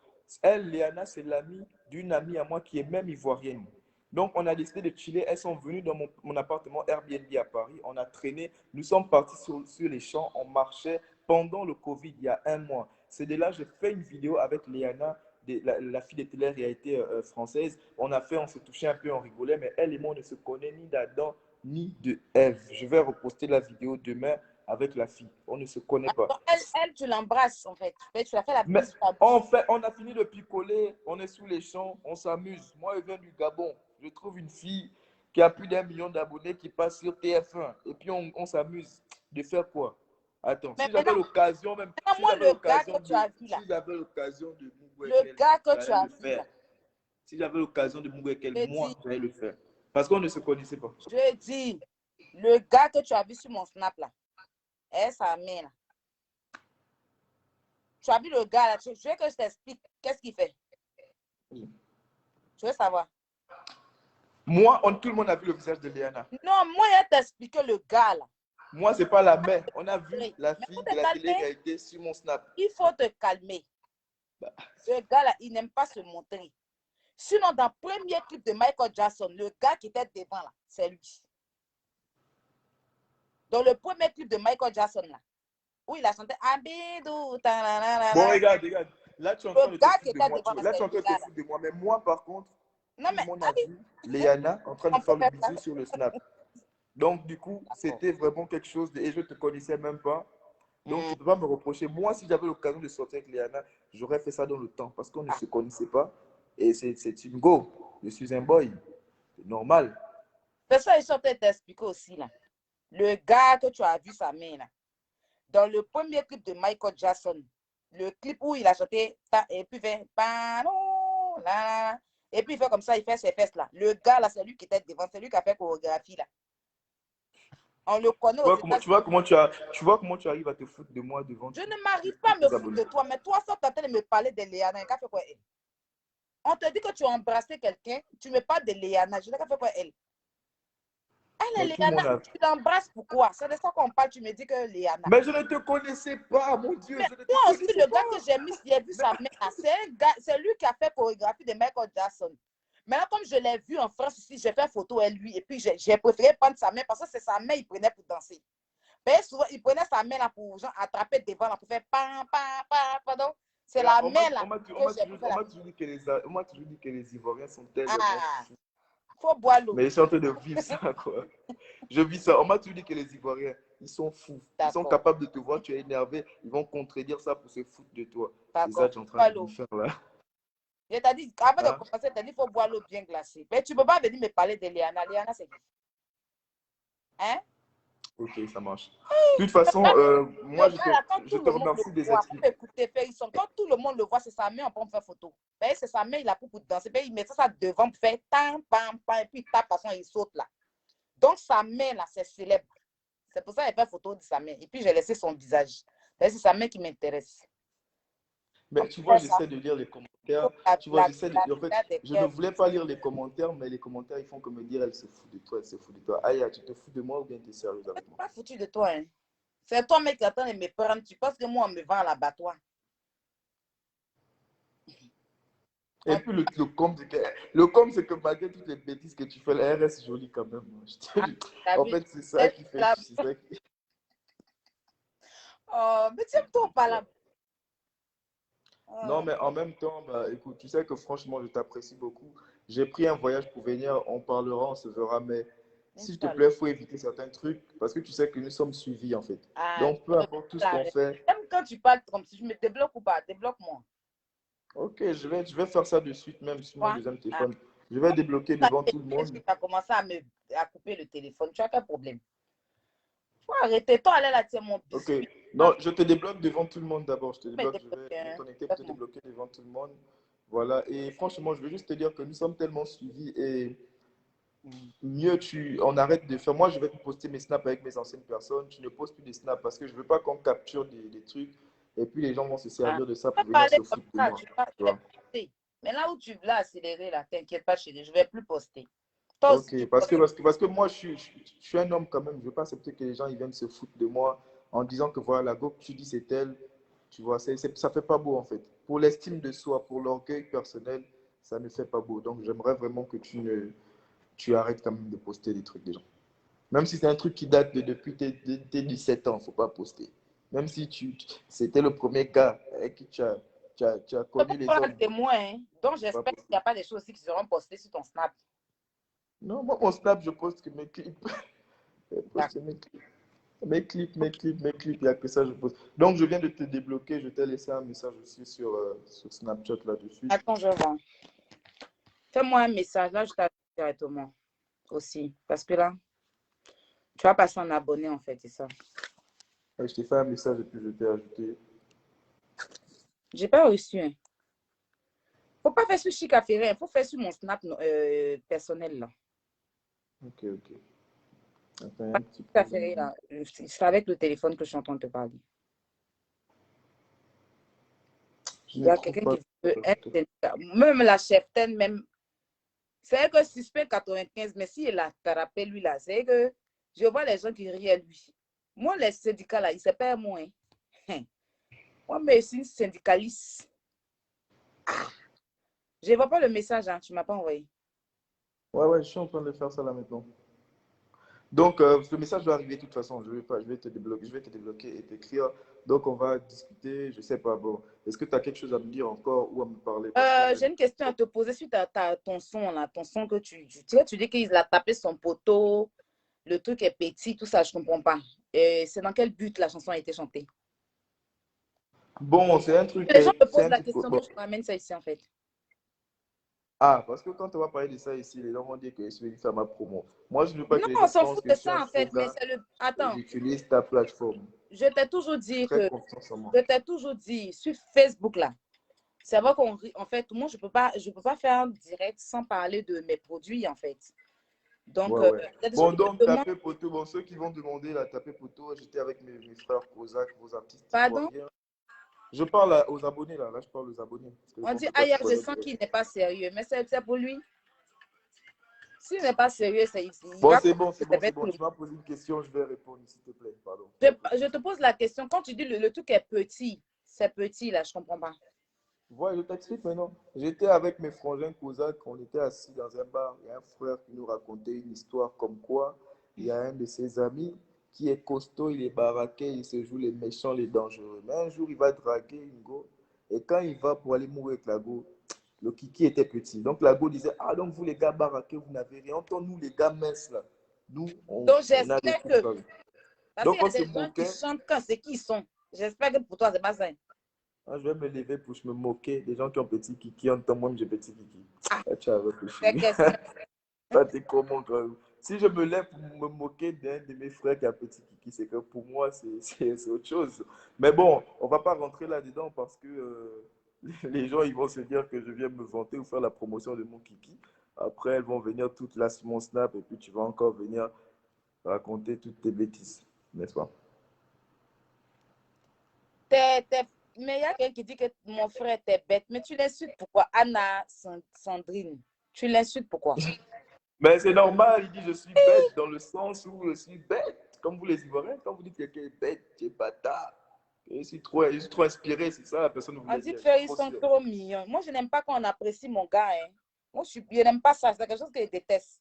Elle, Léana, c'est l'amie d'une amie à moi qui est même ivoirienne. Donc, on a décidé de chiller. Elles sont venues dans mon appartement Airbnb à Paris. On a traîné. Nous sommes partis sur les champs. On marchait pendant le Covid, il y a un mois. C'est de là que j'ai fait une vidéo avec Léana, la fille de télé-réalité française. On se touchait un peu, on rigolait, mais elle et moi, on ne se connaît ni d'Adam ni de Ève. Je vais reposter la vidéo demain avec la fille. On ne se connaît pas. donc, elle, tu l'embrasses, en fait. Tu l'as fait la Mais bise. La bise. en fait, on a fini de picoler, on est sous les champs, on s'amuse. Moi, je viens du Gabon. Je trouve une fille qui a plus d'1 million d'abonnés qui passe sur TF1. Et puis, on s'amuse. De faire quoi? Attends, Mais si j'avais l'occasion, même, maintenant, si moi, j'avais le gars l'occasion que tu as vu là, si j'avais l'occasion de mouiller avec le elle, gars que tu j'allais as le vu là, faire. Si j'avais l'occasion de mouiller avec elle, je moi, dis, j'allais le faire. Parce qu'on ne se connaissait pas. je dis, le gars que tu as vu sur mon snap là, sa mère là. Tu as vu le gars là, je veux que je t'explique qu'est-ce qu'il fait. Tu veux savoir? Moi, tout le monde a vu le visage de Léana. Non, moi, je vais t'expliquer le gars là. Moi, c'est pas la mère. On a vu Mais la il faut fille te de la calmer. télé-réalité sur mon snap. Il faut te calmer. Ce gars là, il n'aime pas se montrer. Sinon, dans le premier clip de Michael Jackson, le gars qui était devant là, c'est lui. Dans le premier clip de Michael Jackson là, où il a chanté Abidou. Bon, regarde. Là, tu es en train de te foutre de moi. Là, tu es en train de te foutre de moi. Mais moi, par contre, non, tout mais le monde a vu Léana en train de faire le bisou sur le snap. Donc, du coup, c'était vraiment quelque chose et je ne te connaissais même pas. Donc, tu ne peux pas me reprocher. Moi, si j'avais l'occasion de sortir avec Léana, j'aurais fait ça dans le temps parce qu'on ne se connaissait pas. Et c'est une go. Je suis un boy. C'est normal. c'est ça, ils sont peut-être t'expliquer aussi là. Le gars que tu as vu sa main là, dans le premier clip de Michael Jackson, le clip où il a chanté et puis il fait et puis il fait comme ça, il fait ses fesses là. Le gars là, c'est lui qui était devant, c'est lui qui a fait chorégraphie là. On le connaît aux États-Unis. Tu vois comment tu arrives à te foutre de moi devant. Je ne m'arrive pas à me foutre de toi, mais toi, ça, tu es en train de me parler de Léana. Fait quoi, elle? On te dit que tu as embrassé quelqu'un, tu me parles de Léana. Je ne sais pas fait quoi, elle. Elle est Léana, tu l'embrasses pourquoi? C'est de ça qu'on parle, tu me dis que Léana. Mais je ne te connaissais pas, mon Dieu. Mais je ne te moi aussi, connaissais le pas. gars que j'ai mis, j'ai vu sa main, c'est lui qui a fait chorégraphie de Michael Jackson. Maintenant, comme je l'ai vu en France ici, j'ai fait photo avec lui et puis j'ai préféré prendre sa main parce que c'est sa main qu'il prenait pour danser. Mais souvent, il prenait sa main là pour genre, attraper devant, là, pour faire pam, pam, pam, pardon. C'est la main là. On m'a toujours dit que les Ivoiriens sont tellement fous. Faut boire l'eau. Mais je suis en train de vivre ça, quoi. Je vis ça. On m'a toujours dit que les Ivoiriens, ils sont fous. Ils sont capables de te voir, tu es énervé. Ils vont contredire ça pour se foutre de toi. C'est ça que je suis en train de faire là. Je t'ai dit, avant de commencer, tu as dit qu'il faut boire l'eau bien glacée. Mais tu ne peux pas venir me parler de Léana. Léana, c'est qui? Hein? Ok, ça marche. De toute façon, moi, je te remercie des explications. Écoutez, quand tout le monde le voit, c'est sa main, on peut me faire photo. C'est sa main, il a pour danser. Il met ça devant pour faire tam, pam, pam, et puis il tape, façon, il saute là. Donc, sa main, là, c'est célèbre. C'est pour ça qu'il fait photo de sa main. Et puis, j'ai laissé son visage. C'est sa main qui m'intéresse. Mais tu vois, j'essaie de lire les commentaires. Tu vois, en fait, je ne voulais pas lire les commentaires, mais les commentaires, ils font que me dire, elle se fout de toi, elle se fout de toi. Aïe, tu te fous de moi ou bien tu es sérieuse avec moi? Je ne suis pas foutu de toi, hein. C'est toi, mec, qui attend de me prendre. Tu penses que moi, on me vend à l'abattoir. Et puis le com, c'est que malgré toutes les bêtises que tu fais, elle reste jolie quand même. En fait, c'est ça qui fait. Oh, mais tu aimes toi pas là. Non, mais en même temps, bah, écoute, tu sais que franchement, je t'apprécie beaucoup. J'ai pris un voyage pour venir, on parlera, on se verra, mais s'il te plaît, il faut éviter certains trucs parce que tu sais que nous sommes suivis en fait. Donc, peu importe tout ce qu'on fait. Même quand tu parles comme si je me débloque ou pas, débloque-moi. Ok, je vais faire ça de suite, même sur mon deuxième téléphone. Je vais débloquer devant tout le monde. Tu as commencé à couper le téléphone. Tu as quel problème? Faut arrêter. Toi, allez là, tiens mon bisou. Ok. Non, je te débloque devant tout le monde d'abord. Je te débloque, je vais me connecter pour te débloquer devant tout le monde. Voilà. Et franchement, je veux juste te dire que nous sommes tellement suivis et mieux on arrête de faire. Moi, je vais te poster mes snaps avec mes anciennes personnes. Tu ne postes plus des snaps parce que je ne veux pas qu'on capture des trucs et puis les gens vont se servir de ça pour venir se foutre de moi. Mais là où tu veux accélérer, là, t'inquiète pas, chérie, je ne vais plus poster. Toi aussi, Ok, parce que moi, je suis un homme quand même. Je ne veux pas accepter que les gens ils viennent se foutre de moi en disant que voilà, la go que tu dis c'est elle. Tu vois, ça ne fait pas beau en fait. Pour l'estime de soi, pour l'orgueil personnel, ça ne fait pas beau. Donc j'aimerais vraiment que tu arrêtes quand même de poster des trucs des gens. Même si c'est un truc qui date depuis tes 17 ans, il ne faut pas poster. Même si c'était le premier gars avec qui tu as c'est connu pour les prendre un hommes. témoin, hein. Donc, Faut pas j'espère qu'il poster. n'y a pas des choses aussi qui seront postées sur ton Snap. Non, moi, mon Snap, je poste que mes clips. Je poste D'accord. mes clips, il n'y a que ça, je poste. Donc, je viens de te débloquer, je t'ai laissé un message aussi sur Snapchat là-dessus. Attends, je vois. Fais-moi un message, là, je t'ajoute directement aussi. Parce que là, tu vas passer en abonné, en fait, c'est ça. Ouais, je t'ai fait un message et puis je t'ai ajouté. J'ai pas reçu, hein. Faut pas faire sur Chic Affairé, il faut faire sur mon Snap personnel, là. Ok, ok. Attends, il y a Pas un petit Chic problème. Affairé, là. C'est avec le téléphone que je suis en train de te parler. Je Il y ne a trouve quelqu'un pas. qui veut un syndicat. Même la cheftaine, même. C'est que suspect 95, mais si il a rattrapé lui là, c'est que je vois les gens qui rient à lui. Moi, les syndicats là, ils ne pas moi. Hein. Moi, mais je suis une syndicaliste. Je ne vois pas le message, hein, tu ne m'as pas envoyé. Ouais, ouais, je suis en train de faire ça là maintenant. Donc, le message doit arriver de toute façon. Je vais te débloquer, et t'écrire. Donc, on va discuter. Je sais pas. Bon, est-ce que tu as quelque chose à me dire encore ou à me parler? Parce que J'ai une question à te poser suite à ton son là, ton son que tu dis qu'il a tapé son poteau, le truc est petit, tout ça, je ne comprends pas. C'est dans quel but la chanson a été chantée? bon, c'est un truc. Les gens me C'est posent un la truc. question, Bon. donc je ramène ça ici en fait. Ah, parce que quand on va parler de ça ici, les gens vont dire que je suis une femme à promo. Moi, je ne veux pas Non, que les on gens s'en pensent fout que de je suis un ça en faux fait, mais gars c'est le. et Attends, j'utilise ta plateforme. je t'ai toujours dit Très que. confiance en moi. Je t'ai toujours dit sur Facebook là. C'est vrai qu'on en fait, moi je peux pas faire un direct sans parler de mes produits en fait. Donc, Ouais, ouais. il y a des gens Bon, qui donc, me demandent, taper poteau. Bon, ceux qui vont demander la taper poteau, j'étais avec mes frères Kozak, vos artistes pardon, ivoiriens. Je parle aux abonnés, là. Là, je parle aux abonnés. Parce que je on pense dit, que toi, ah, tu je connais sens direct. qu'il n'est pas sérieux, mais c'est pour lui. S'il n'est pas sérieux, il Bon, va c'est bon, c'est bon, c'est mettre bon. tout le Tu m'as posé une question, je vais répondre, s'il te plaît. Pardon. je, je te pose la question, quand tu dis le truc est petit, c'est petit là, je comprends pas. Voilà, je t'explique maintenant. J'étais avec mes frangins cousins, on était assis dans un bar. Il y a un frère qui nous racontait une histoire comme quoi il y a un de ses amis qui est costaud, il est baraqué, il se joue les méchants, les dangereux. Mais un jour, il va draguer une go. Et quand il va pour aller mourir avec la go, le kiki était petit. Donc la go disait, ah donc vous les gars baraqués, vous n'avez rien. Entends, nous les gars minces là, nous, Donc, on a des j'espère trucs que, ça. parce qu'il Donc y on a se des gens qui moquait. chantent quand c'est qui ils sont. J'espère que pour toi, c'est pas ça. Ah, je vais me lever pour me moquer des gens qui ont petit kiki en temps moi j'ai petit kiki. Ah, Ah, tu as c'est réfléchi. question. Ça t'es comment quand même. Si je me lève pour me moquer d'un de mes frères qui a petit kiki, c'est que pour moi c'est autre chose. Mais bon, on va pas rentrer là-dedans parce que les gens ils vont se dire que je viens me vanter ou faire la promotion de mon kiki. Après, elles vont venir toutes là sur mon snap et puis tu vas encore venir raconter toutes tes bêtises, n'est-ce pas? Mais il y a quelqu'un qui dit que mon frère était bête. Mais tu l'insultes pourquoi? Anna Sandrine. Tu l'insultes pourquoi? Mais c'est normal, il dit je suis bête dans le sens où je suis bête. Comme vous les Ivoiriens, quand vous dites que quelqu'un est bête, tu es bâtard. Je suis trop inspiré, c'est ça la personne On voulait dit dire. que Je suis ils trop sont sûr. trop mignons. Moi, je n'aime pas qu'on apprécie mon gars. Hein. Moi, je n'aime pas ça. C'est quelque chose que je déteste.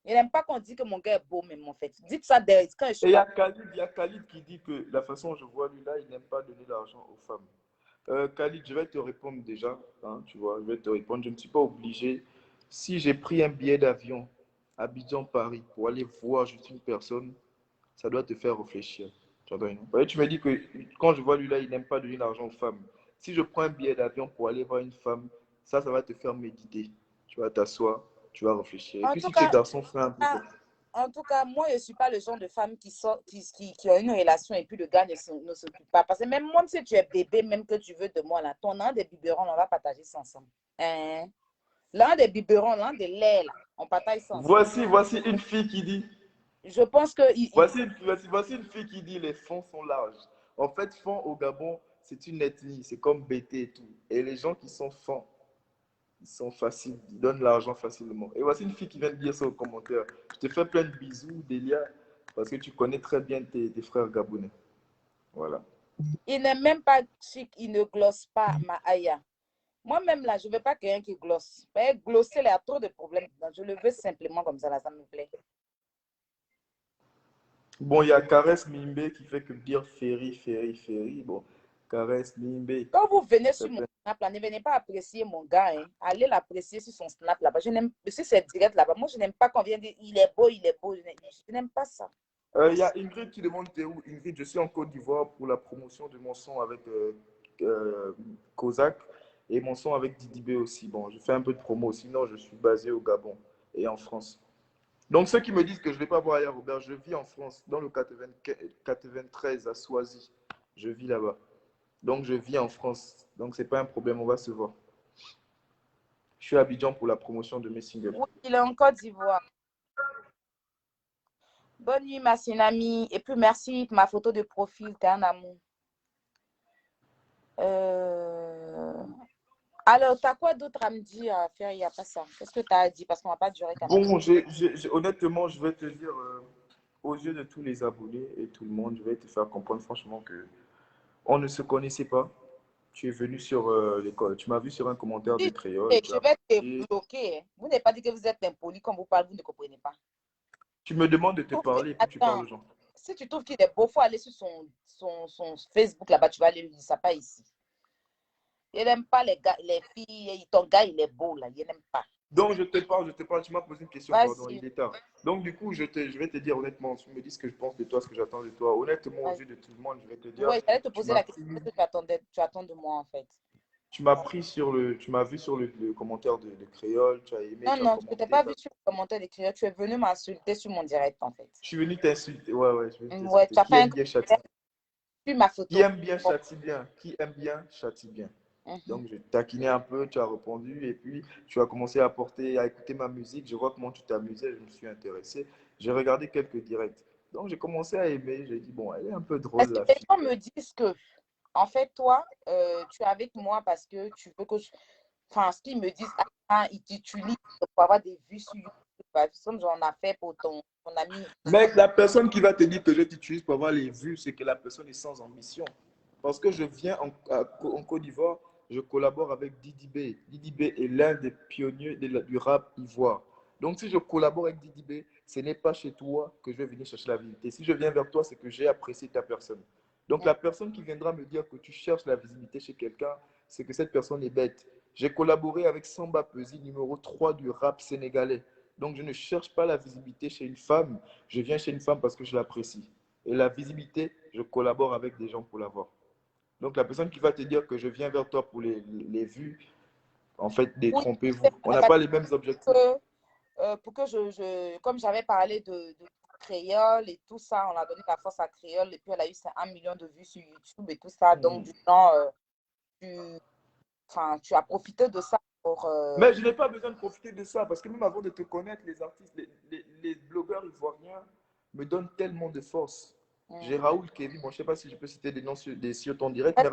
Je n'aime pas qu'on dise que mon gars est beau, même en fait. Dites ça quand je Et suis là. Il y a Khalid qui dit que la façon dont je vois lui là, il n'aime pas donner l'argent aux femmes. Khalid, je vais te répondre déjà, hein, tu vois, je vais te répondre. Je ne suis pas obligé. Si j'ai pris un billet d'avion à Abidjan-Paris pour aller voir juste une personne, ça doit te faire réfléchir. Tu entends, non? Ouais, tu me dis que quand je vois lui là, il n'aime pas donner l'argent aux femmes. Si je prends un billet d'avion pour aller voir une femme, ça va te faire méditer. Tu vas t'asseoir, tu vas réfléchir. Et En puis tout si tu es cas, garçon, fais un peu. en tout cas, moi, je ne suis pas le genre de femme qui a une relation et puis le gars ne s'occupe pas. Parce que même moi, si tu es bébé, même que tu veux de moi, là, ton an des biberons, on va partager ça ensemble. Hein? L'un des biberons, l'un des laits, là, on partage ça ensemble. Voici une fille qui dit, Je pense que voici une fille qui dit les fonds sont larges. En fait, fonds au Gabon, c'est une ethnie, c'est comme BT et tout. Et les gens qui sont fonds, Ils sont faciles, ils donnent l'argent facilement. Et voici une fille qui vient de dire ça au commentaire. Je te fais plein de bisous, Delia, parce que tu connais très bien tes frères gabonais. Voilà. Il n'est même pas chic, il ne glosse pas, ma Aya. Moi-même, là, je ne veux pas quelqu'un qui glosse. Mais glosser, il y a trop de problèmes. Je le veux simplement comme ça, là, ça me plaît. Bon, il y a Caresse Mimbe qui fait que dire Ferry, Ferry, Ferry. Bon, Caresse Mimbe. Quand vous venez sur mon snap, là, ne venez pas apprécier mon gars. Hein. Allez l'apprécier sur son snap là-bas. Je n'aime pas, si c'est direct là-bas, moi, je n'aime pas qu'on vienne dire il est beau, il est beau. Je n'aime pas ça. Il y a Ingrid qui demande t'es où? Ingrid, je suis en Côte d'Ivoire pour la promotion de mon son avec Kozak et mon son avec Didi B aussi. Bon, je fais un peu de promo. Sinon, je suis basé au Gabon et en France. Donc, ceux qui me disent que je ne vais pas voir ailleurs, Robert, je vis en France, dans le 93 à Soisy. Je vis là-bas. Donc, je vis en France. Donc, ce n'est pas un problème, on va se voir. Je suis à Abidjan pour la promotion de mes singles. Oui, il est en Côte d'Ivoire. Bonne nuit, ma Sinami. Et puis, merci pour ma photo de profil. T'es un amour. Alors, tu as quoi d'autre à me dire à faire? Il n'y a pas ça. Qu'est-ce que tu as à dire? Parce qu'on ne va pas durer quand même. Bon, honnêtement, je vais te dire, aux yeux de tous les abonnés et tout le monde, je vais te faire comprendre franchement que on ne se connaissait pas. Tu es venu sur l'école. Tu m'as vu sur un commentaire de Si, créole. je vais te bloquer. Hein. Vous n'avez pas dit que vous êtes impoli quand vous parlez, vous ne comprenez pas. Tu me demandes de te parler et puis tu parles aux gens. Si tu trouves qu'il est beau, il faut aller sur son Facebook là-bas. Tu vas aller lui dire ça, pas ici. Il n'aime pas les gars, les filles. Ton gars, il est beau là. Il n'aime pas. Donc, je te parle. Tu m'as posé une question, pardon, il est tard. Donc, du coup, je vais te dire honnêtement, tu me dis ce que je pense de toi, ce que j'attends de toi. Honnêtement, aux yeux de tout le monde, je vais te dire. Oui, j'allais te poser la question que tu attends de moi en fait. Tu m'as vu sur le commentaire de créole, tu as aimé, Non, tu as non, je ne commenté. t'ai pas vu sur le commentaire des clients. Tu es venu m'insulter sur mon direct en fait. Je suis venu t'insulter. Ouais, je vais Ouais, t'insulter. tu as Qui fait aime un bien châtie. sur ma photo. Qui aime bien châtie bien. Qui aime bien châtie bien. Donc, je taquinais un peu, tu as répondu, et puis tu as commencé à écouter ma musique. Je vois comment tu t'amusais, je me suis intéressé. J'ai regardé quelques directs. Donc, j'ai commencé à aimer. J'ai dit, bon, elle est un peu drôle, Est-ce que la les fille. gens me disent que, en fait, toi, tu es avec moi parce que tu veux que je. Enfin, ce qu'ils me disent, ils t'utilisent pour avoir des vues sur YouTube. Comme j'en ai fait pour ton ami. Mec, la personne qui va te dire que je t'utilise pour avoir les vues, c'est que la personne est sans ambition. Parce que je viens en Côte d'Ivoire, je collabore avec Didi B. Didi B est l'un des pionniers du rap ivoire. Donc, si je collabore avec Didi B, ce n'est pas chez toi que je vais venir chercher la visibilité. Si je viens vers toi, c'est que j'ai apprécié ta personne. Donc, la personne qui viendra me dire que tu cherches la visibilité chez quelqu'un, c'est que cette personne est bête. J'ai collaboré avec Samba Peuzzi, numéro 3 du rap sénégalais. Donc, je ne cherche pas la visibilité chez une femme. Je viens chez une femme parce que je l'apprécie. Et la visibilité, je collabore avec des gens pour l'avoir. Donc, la personne qui va te dire que je viens vers toi pour les vues, en fait, Oui, détrompez-vous. On n'a pas les mêmes objectifs. pour que comme j'avais parlé de créole et tout ça, on a donné la force à créole et puis elle a eu 1 million de vues sur YouTube et tout ça. Donc, du genre, tu as profité de ça pour. Mais je n'ai pas besoin de profiter de ça parce que même avant de te connaître, les artistes, les blogueurs ivoiriens me donnent tellement de force. J'ai Raoul Kevin, bon, je ne sais pas si je peux citer des noms sur ton direct, mais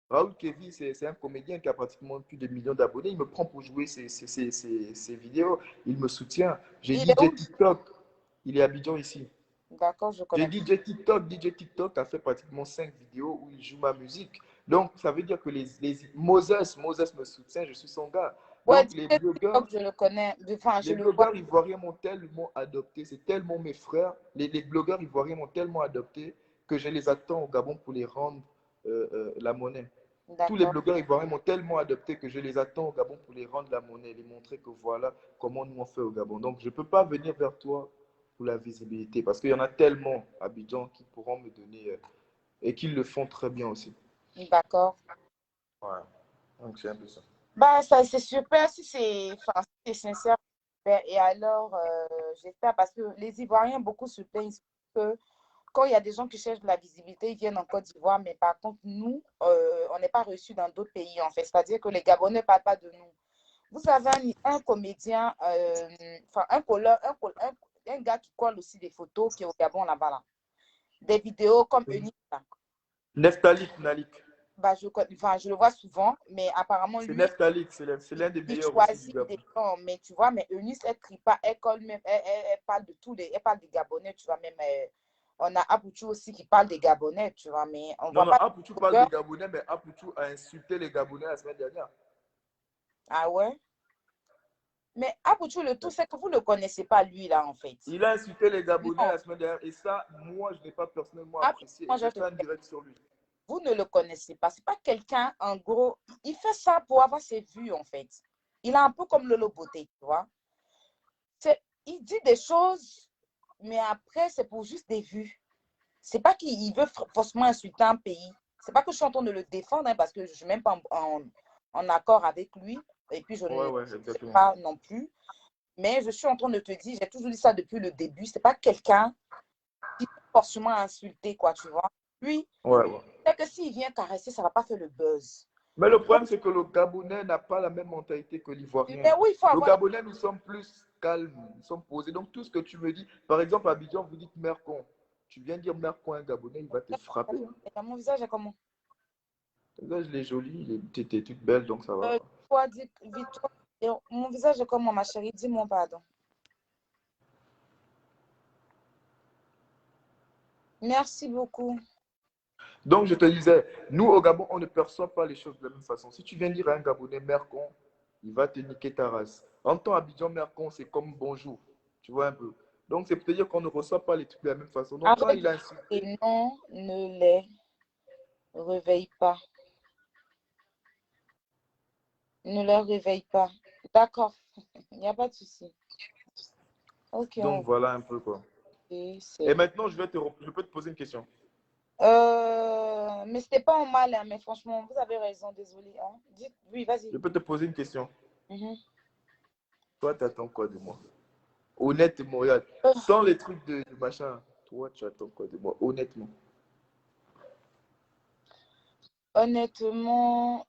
Raoul Kevin, c'est un comédien qui a pratiquement plus de millions d'abonnés. Il me prend pour jouer ses vidéos. Il me soutient. J'ai DJ TikTok. Il est à Abidjan ici. D'accord, je J'ai connais. DJ TikTok. DJ TikTok a fait pratiquement 5 vidéos où il joue ma musique. Donc, ça veut dire que Moses me soutient, je suis son gars. Ouais, Donc, les blogueurs, je le connais. Enfin, je les le vois. blogueurs ivoiriens m'ont tellement adopté. C'est tellement mes frères. Les blogueurs ivoiriens m'ont tellement adopté que je les attends au Gabon pour les rendre la monnaie. Tous les blogueurs ivoiriens m'ont tellement adopté que je les attends au Gabon pour les rendre la monnaie, les montrer que voilà comment nous on fait au Gabon. Donc, je ne peux pas venir vers toi pour la visibilité parce qu'il y en a tellement à Abidjan qui pourront me donner et qui le font très bien aussi. D'accord. Ouais. Donc, c'est un peu ça. Bah, ça, c'est super si c'est sincère. Et alors, j'espère parce que les Ivoiriens, beaucoup se plaignent que quand il y a des gens qui cherchent de la visibilité, ils viennent en Côte d'Ivoire, mais par contre, nous, on n'est pas reçus dans d'autres pays, en fait. C'est-à-dire que les Gabonais ne parlent pas de nous. Vous avez un comédien, enfin, un gars qui colle aussi des photos qui est au Gabon là-bas, là. Des vidéos comme Eunice. Neftalik Nalik. bah, enfin, je le vois souvent, mais apparemment, C'est lui, Neftali, c'est l'un des il meilleurs aussi du choisit Gabon. des gens. Mais tu vois, mais Eunice, elle crie pas, elle colle même, elle parle de tous les, elle parle des Gabonais, tu vois, même, on a Apuchu aussi qui parle des Gabonais, tu vois, mais on Non, voit non, pas Apuchu de parle des cœur. Gabonais, mais Apuchu a insulté les Gabonais la semaine dernière. Ah ouais? Mais Apuchu, le tout, c'est que vous ne le connaissez pas, lui, là, en fait. Il a insulté les Gabonais Non, la semaine dernière. Et ça, moi, je n'ai pas personnellement Apuchu, apprécié. moi, je J'ai vais te fait un dire, direct sur lui. vous ne le connaissez pas. C'est pas quelqu'un, en gros, il fait ça pour avoir ses vues, en fait. Il est un peu comme Lolo Beauté, tu vois. Il dit des choses, mais après, c'est pour juste des vues. C'est pas qu'il veut forcément insulter un pays. C'est pas que je suis en train de le défendre, hein, parce que je ne suis même pas en accord avec lui. Et puis, je ne Ouais, le ouais, sais exactement. pas non plus. Mais je suis en train de te dire, j'ai toujours dit ça depuis le début, c'est pas quelqu'un qui peut forcément insulter, quoi, tu vois. Lui, Ouais, ouais. c'est que s'il vient caresser, ça va pas faire le buzz. Mais le problème, Donc, c'est que le Gabonais n'a pas la même mentalité que l'Ivoirien. mais oui, il faut Le avoir la... Gabonais, nous sommes plus calmes, nous sommes posés. Donc, tout ce que tu me dis, par exemple, à Abidjan, vous dites Mercon. Tu viens dire Mercon à un Gabonais, il va te frapper. Hein. Mon visage est comment? Là, je l'ai joli, tu étais toute belle, donc ça va. Toi, dis, Victoire, mon visage est comment, ma chérie? Dis-moi, pardon. Merci beaucoup. Donc, je te disais, nous, au Gabon, on ne perçoit pas les choses de la même façon. Si tu viens dire à un Gabonais Mercon, il va te niquer ta race. En temps Abidjan, Mercon, c'est comme bonjour. Tu vois un peu. Donc, c'est pour te dire qu'on ne reçoit pas les trucs de la même façon. Donc, quand Arrête il de a et insulté, non, ne les réveille pas. Ne les réveille pas. D'accord. Il n'y a pas de souci. Ok, donc voilà un peu quoi. Et c'est... maintenant, je peux te poser une question. Mais c'était pas en mal, hein, mais franchement, vous avez raison, désolé. Hein. Dites, oui, vas-y. Je peux te poser une question. Mhm. Toi, tu attends quoi de moi? Honnêtement, regarde. Euh, Sans les trucs de machin, toi, tu attends quoi de moi? Honnêtement. Honnêtement,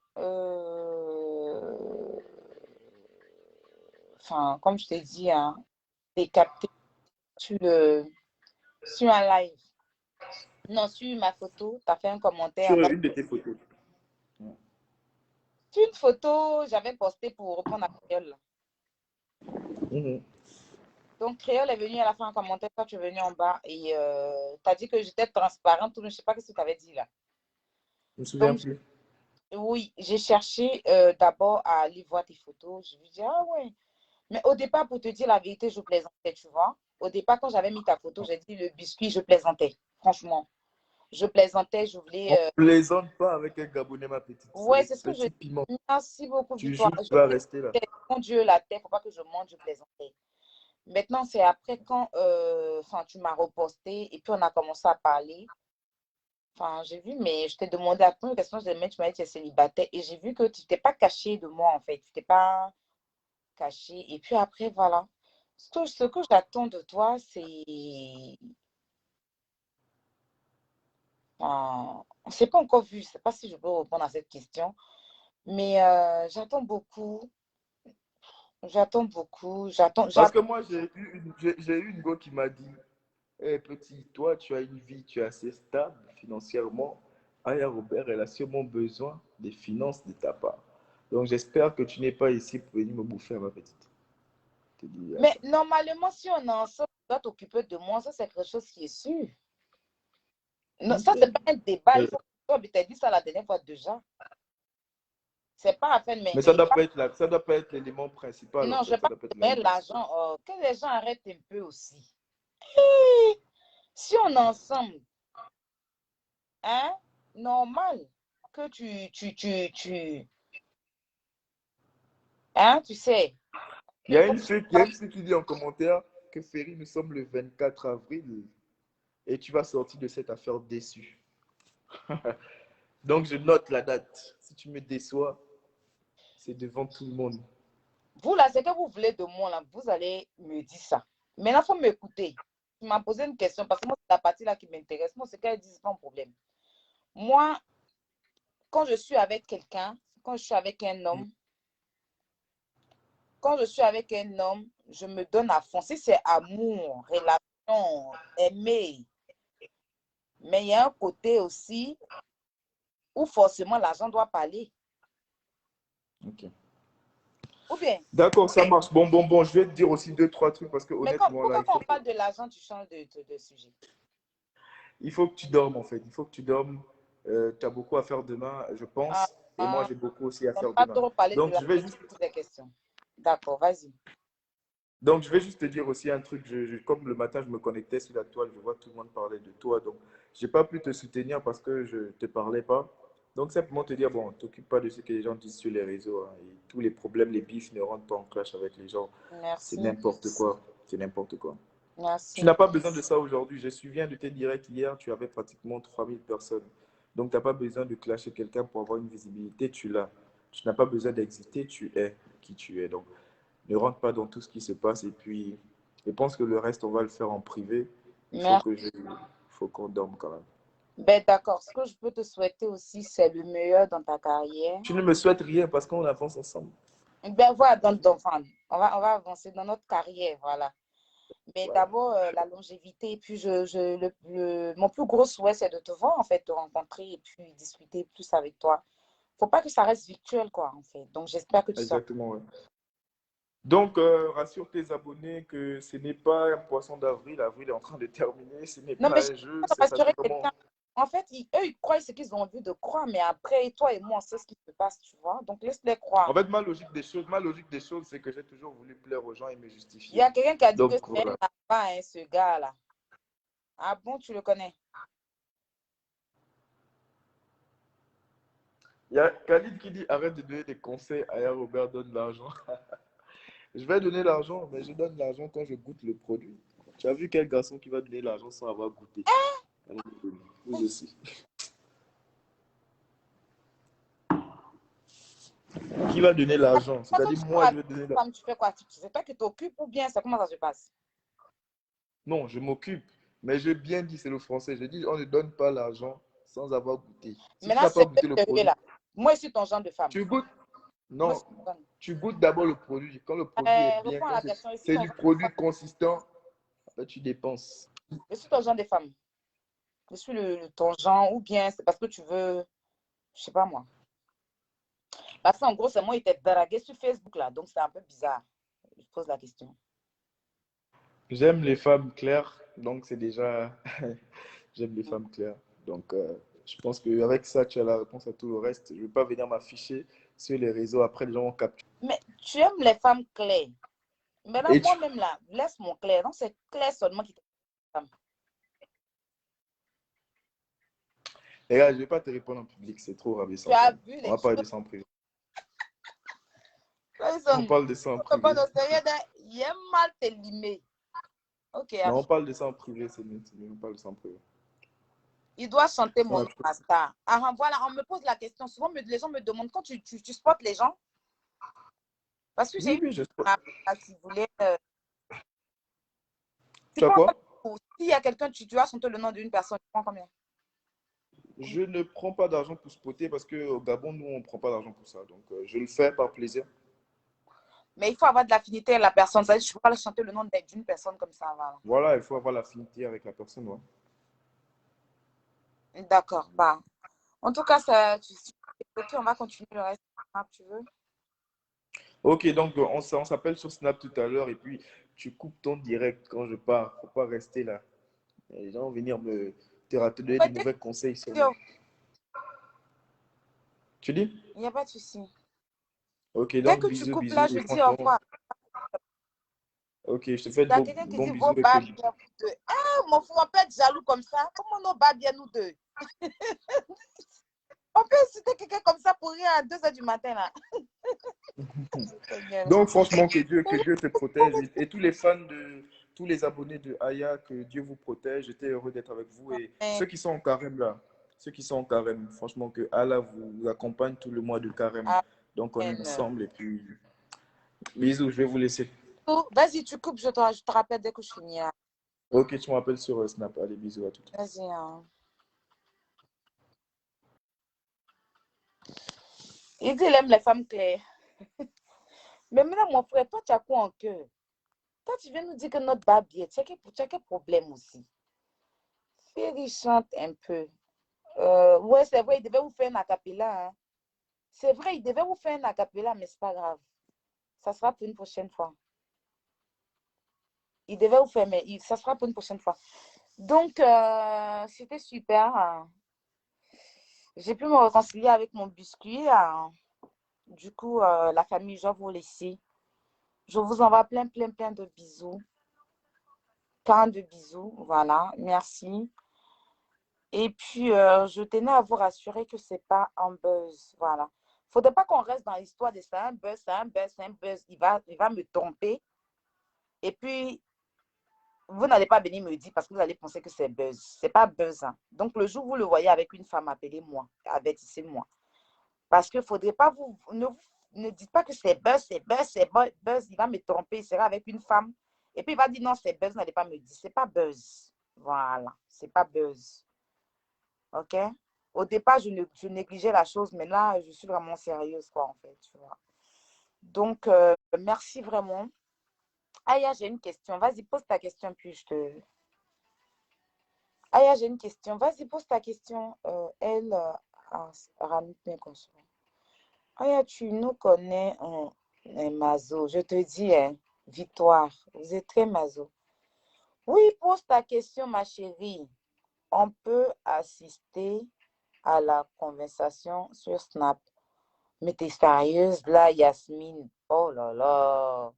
enfin, comme je t'ai dit, hein, t'es capté sur un live. Non, sur ma photo, tu as fait un commentaire en Sur bas. une de tes photos. Sur une photo, j'avais posté pour reprendre la créole. Mhm. Donc, Créole est venu à la fin en commentaire, toi tu es venu en bas et tu as dit que j'étais transparente, mais je ne sais pas ce que tu avais dit là. Je me souviens Donc, plus. oui, j'ai cherché d'abord à aller voir tes photos. Je me dis, ah ouais. Mais au départ, pour te dire la vérité, je plaisantais, tu vois. Au départ, quand j'avais mis ta photo, j'ai dit le biscuit, je plaisantais. Franchement, je plaisantais, je On voulais. ne plaisante pas avec un Gabonais, ma petite. C'est Ouais, le c'est ce que je petit piment. dis. Merci beaucoup, Tu Victoire. joues, tu Je vas rester là. plaisantais. Mon Dieu, la tête, faut pas que je monte, je plaisantais. Maintenant, c'est après quand tu m'as reposté et puis on a commencé à parler. Enfin, j'ai vu, mais je t'ai demandé à plein de questions. Tu m'as dit que tu es célibataire et j'ai vu que tu t'es pas caché de moi, en fait. Tu t'es pas caché. Et puis après, voilà. Ce que j'attends de toi, c'est... Enfin, on ne s'est pas encore vu. Je ne sais pas si je peux répondre à cette question. Mais j'attends beaucoup. J'attends beaucoup. Parce que moi, j'ai eu une go qui m'a dit, hey, petit, toi, tu as une vie, tu es assez stable financièrement. Aya Robert, elle a sûrement besoin des finances de ta part. Donc, j'espère que tu n'es pas ici pour venir me bouffer, ma petite. Je te dis Mais ça. normalement, si on est ensemble, tu dois t'occuper de moi. Ça, c'est quelque chose qui est sûr. Non, ça, c'est Ok. pas un débat. Il faut que tu t'aies dit ça la dernière fois déjà. C'est pas la fin de Mais ça mais doit pas être là, ça doit pas être l'élément principal, en non, je fait. vais Ça pas doit pas être te l'élément mettre principal. l'argent. Que les gens arrêtent un peu aussi. Hey, si on est ensemble, hein, normal que hein, tu sais. Il y Il a faut une que fille, il y a tu une fille qui dit en commentaire que Ferry, nous sommes le 24 avril et tu vas sortir de cette affaire déçu. Donc, je note la date. Si tu me déçois, c'est devant tout le monde. vous là, c'est que vous voulez de moi là, vous allez me dire ça. Maintenant, il faut m'écouter. Tu m'as posé une question parce que moi, c'est la partie là qui m'intéresse. Moi, c'est qu'elle dit, c'est pas un problème. Moi, quand je suis avec quelqu'un, quand je suis avec un homme, quand je suis avec un homme, je me donne à fond. Si c'est amour, relation, aimer. Mais il y a un côté aussi, où forcément l'argent doit parler. Ok. Ou bien, D'accord, ça marche. Bon. Je vais te dire aussi deux, trois trucs parce que mais honnêtement, là, pourquoi quand on parle de l'argent, tu changes de sujet? il faut que tu dormes en fait. Il faut que tu dormes. Tu as beaucoup à faire demain, je Ah, pense. Et moi, ah, j'ai beaucoup aussi à on faire pas demain. trop parler de Donc, l'argent, je vais tu juste, poses des questions. D'accord, vas-y. donc, je vais juste te dire aussi un truc. Comme le matin, je me connectais sur la toile, je vois tout le monde parler de toi. Donc, je n'ai pas pu te soutenir parce que je ne te parlais pas. Donc, simplement te dire, bon, t'occupe pas de ce que les gens disent sur les réseaux, hein. Et tous les problèmes, les bifs ne rentrent pas en clash avec les gens. C'est Merci, n'importe quoi. C'est n'importe quoi. Tu merci. n'as pas besoin de ça aujourd'hui. Je me souviens de tes directs hier, tu avais pratiquement 3000 personnes. Donc, tu n'as pas besoin de clasher quelqu'un pour avoir une visibilité, tu l'as. Tu n'as pas besoin d'exister, tu es qui tu es. Donc, ne rentre pas dans tout ce qui se passe. Et puis, je pense que le reste, on va le faire en privé. Merci. Il faut qu'on dorme quand même. Ben, d'accord. Ce que je peux te souhaiter aussi, c'est le meilleur dans ta carrière. Tu ne me souhaites rien parce qu'on avance ensemble. Ben, voilà, enfin, on va avancer dans notre carrière, voilà. Mais Voilà. d'abord, la longévité. Et puis, mon plus gros souhait, c'est de te voir, en fait, te rencontrer et puis discuter plus avec toi. Faut pas que ça reste virtuel, quoi, en fait. Donc, j'espère que tu seras. Exactement, ouais. Donc, rassure tes abonnés que ce n'est pas un poisson d'avril. Avril est en train de terminer. Ce n'est Non, mais pas je un jeu. peux Ça fait rassurer vraiment. quelqu'un. En fait, eux, ils croient ce qu'ils ont envie de croire, mais après, toi et moi, on sait ce qui se passe, tu vois. Donc, laisse-les En croire. fait, ma logique des choses, c'est que j'ai toujours voulu plaire aux gens et me Il y justifier. a quelqu'un qui a dit que Donc, c'est un voilà. lapa, hein, ce gars-là. Ah bon, tu le connais? Il y a Khalid qui dit arrête de donner des conseils à Robert, donne de l'argent. Je vais donner l'argent, mais je donne l'argent quand je goûte le produit. Tu as vu quel garçon qui va donner l'argent sans avoir goûté? Vous aussi. Qui va donner l'argent? Quand C'est-à-dire, tu moi, sors je avec vais donner une l'argent. femme, tu fais quoi? C'est toi qui t'occupes ou bien c'est comment ça se passe? Non, je m'occupe. Mais j'ai bien dit, c'est le français. Je dis, on ne donne pas l'argent sans avoir goûté. Si tu Maintenant, n'as pas c'est goûté le sérieux produit, là. Moi, je suis ton genre de femme. tu goûtes. Moi, je Non, suis ton genre de- tu goûtes d'abord le produit. Quand le produit est bien, Réponds à quand la question. Je suis c'est ton du genre de produit femme. consistant, ben, tu dépenses. Je suis ton genre de femme. Je suis ton genre ou bien c'est parce que tu veux, je sais pas moi. Parce qu'en gros, c'est moi qui t'ai dragué sur Facebook là. Donc, c'est un peu bizarre. Je pose la question. J'aime les femmes claires, donc c'est déjà. J'aime les femmes claires. Donc, je pense qu'avec ça, tu as la réponse à tout le reste. Je ne vais pas venir m'afficher sur les réseaux. Après, les gens vont capturer. Mais tu aimes les femmes claires. Mais là, Et tu. moi-même là, laisse mon clair. Donc, c'est clair seulement qui t'aime. Les gars, je ne vais pas te répondre en public, c'est trop Tu rabaissant quand as même. vu On les va parler de choses. ça en privé. On Ils parle de ça en sont pas privé. au sérieux. Il aime mal t'élimer. Ok, Non, on parle de ça en privé, c'est mieux. On parle de ça en privé. il doit chanter mon Ouais, nom à star. Ah, voilà, on me pose la question. Souvent, les gens me demandent quand tu spots les gens. Parce que j'ai oui, eu oui, je. qui voulait. Tu Tu as prends quoi? combien? S'il y a quelqu'un, tu dois chanter le nom d'une personne, tu prends combien? Je ne prends pas d'argent pour spotter parce qu'au Gabon, nous, on ne prend pas d'argent pour ça. Donc, je le fais par plaisir. Mais il faut avoir de l'affinité avec la personne. Ça veut dire que je ne peux pas chanter le nom d'une personne comme ça. Voilà. Voilà, il faut avoir l'affinité avec la personne. Ouais. D'accord. Bah. En tout cas, ça, ok, on va continuer le reste. Tu veux? Ok, donc on s'appelle sur Snap tout à l'heure et puis tu coupes ton direct quand je pars. Faut pas rester là. Les gens vont venir te donner Ouais, des mauvais conseils sur moi. oh, Tu dis? il n'y a pas de souci. Ok, Dès donc que tu bisous, coupes là, bisous je et dis au franchement, revoir. ok, je te fais Il y de a bons, quelqu'un qui bons dit vos bisous et bas que bien, vous deux. Ah, mon fou, on peut être jaloux comme ça. Comment nos bas bien, nous deux? On peut citer quelqu'un comme ça pour rien à 2 h du matin là. donc franchement que Dieu te protège et tous les fans tous les abonnés de Aya, que Dieu vous protège. J'étais heureux d'être avec vous et ceux qui sont en carême là, ceux qui sont en carême, franchement que Allah vous accompagne tout le mois de carême. Donc on est Amen. ensemble et puis bisous, je vais vous laisser. Vas-y, tu coupes, je te rappelle dès que je finis là. Ok, tu m'appelles sur Snap. Allez, bisous à tout. Vas-y. Hein. Il dit qu'il aime les femmes claires. Mais maintenant, mon frère, toi, tu as quoi en cœur? Toi, tu viens nous dire que notre babiette, tu as quel problème aussi? Fais chante un peu. Ouais, c'est vrai, il devait vous faire un acapella. Hein. C'est vrai, il devait vous faire un acapella, mais c'est pas grave. Ça sera pour une prochaine fois. Il devait vous faire, mais ça sera pour une prochaine fois. Donc, c'était super. Hein. J'ai pu me réconcilier avec mon biscuit. Hein. Du coup, la famille, je dois vous laisser. Je vous envoie plein, plein, plein de bisous. Plein de bisous. Voilà, merci. Et puis, je tenais à vous rassurer que ce n'est pas un buzz. Voilà. Il ne faudrait pas qu'on reste dans l'histoire de c'est un buzz, c'est un buzz, c'est un buzz. Il va me tromper. Et puis, vous n'allez pas venir me dire parce que vous allez penser que c'est buzz. Ce n'est pas buzz. Hein. Donc, le jour où vous le voyez avec une femme, appelez-moi, avertissez-moi. Parce qu'il ne faudrait pas ne dites pas que c'est buzz, c'est buzz, c'est buzz. Il va me tromper. Il sera avec une femme. Et puis, il va dire non, c'est buzz. Vous n'allez pas me dire. Ce n'est pas buzz. Voilà. Ce n'est pas buzz. OK? Au départ, je négligeais la chose, mais là, je suis vraiment sérieuse, quoi, en fait, tu vois. Donc, merci vraiment. Aya, j'ai une question. Vas-y, pose ta question, puis je te... Aya, j'ai une question. Vas-y, pose ta question. Elle, Ramit Mekonso. Aya, tu nous connais en mazo. Je te dis, hein, Victoire, vous êtes très mazo. Oui, pose ta question, ma chérie. On peut assister à la conversation sur Snap. Mais t'es sérieuse là, Yasmine? Oh là là.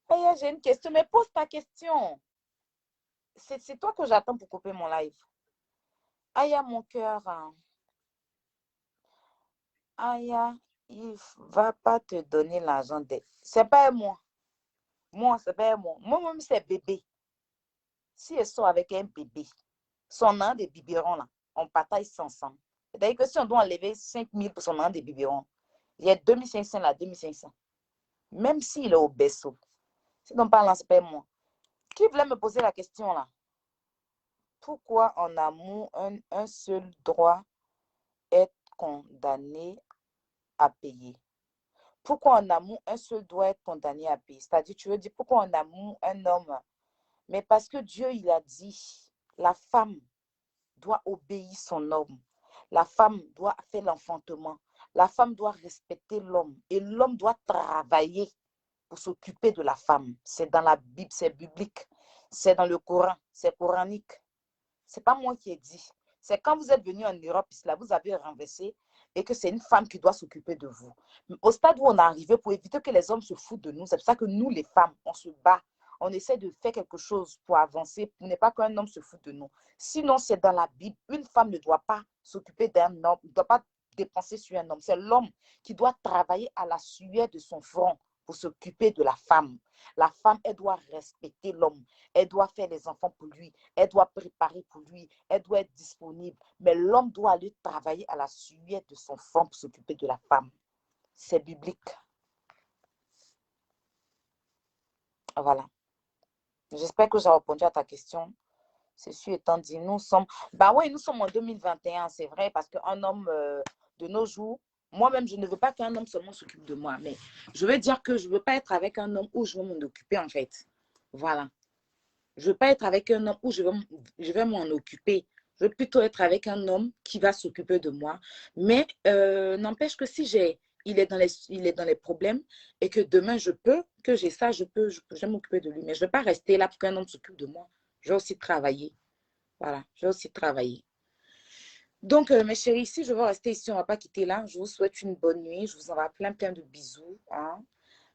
Aya, j'ai une question, mais pose ta question. C'est toi que j'attends pour couper mon live. Aya, mon cœur. Hein. Aya, il va pas te donner l'argent des... C'est pas moi. Moi, c'est pas moi. Moi-même, c'est bébé. Si elle sort avec un bébé, son an de biberon, là, on partage ça ensemble. C'est-à-dire que si on doit enlever 5 000 pour son an de biberon, il y a 2 500 là, 2 500. Même s'il est au berceau. Si on parle, c'est pas moi. Qui voulait me poser la question là? Pourquoi en amour, un seul doit être condamné à payer? Pourquoi en amour, un seul doit être condamné à payer? C'est-à-dire, tu veux dire, pourquoi en amour, un homme? Mais parce que Dieu, il a dit, la femme doit obéir son homme. La femme doit faire l'enfantement. La femme doit respecter l'homme. Et l'homme doit travailler pour s'occuper de la femme. C'est dans la Bible, c'est biblique. C'est dans le Coran, c'est coranique. Ce n'est pas moi qui ai dit. C'est quand vous êtes venu en Europe, là, vous avez renversé et que c'est une femme qui doit s'occuper de vous. Au stade où on est arrivé, pour éviter que les hommes se foutent de nous, c'est pour ça que nous, les femmes, on se bat. On essaie de faire quelque chose pour avancer, pour ne pas qu'un homme se foute de nous. Sinon, c'est dans la Bible, une femme ne doit pas s'occuper d'un homme, ne doit pas dépenser sur un homme. C'est l'homme qui doit travailler à la sueur de son front pour s'occuper de la femme. La femme, elle doit respecter l'homme. Elle doit faire les enfants pour lui. Elle doit préparer pour lui. Elle doit être disponible. Mais l'homme doit aller travailler à la sueur de son front pour s'occuper de la femme. C'est biblique. Voilà. J'espère que j'ai répondu à ta question. Ceci étant dit, nous sommes... Bah oui, nous sommes en 2021, c'est vrai, parce qu'un homme de nos jours, moi-même, je ne veux pas qu'un homme seulement s'occupe de moi, mais je veux dire que je ne veux pas être avec un homme où je veux m'en occuper, en fait. Voilà. Je ne veux pas être avec un homme où je vais m'en occuper. Je veux plutôt être avec un homme qui va s'occuper de moi. Mais n'empêche que si il est dans les problèmes et que demain que j'ai ça, je vais m'occuper de lui. Mais je ne vais pas rester là pour qu'un homme s'occupe de moi. Je vais aussi travailler. Voilà, je vais aussi travailler. Donc, mes chéris, si je veux rester ici, on ne va pas quitter là. Je vous souhaite une bonne nuit. Je vous envoie plein, plein de bisous. Hein.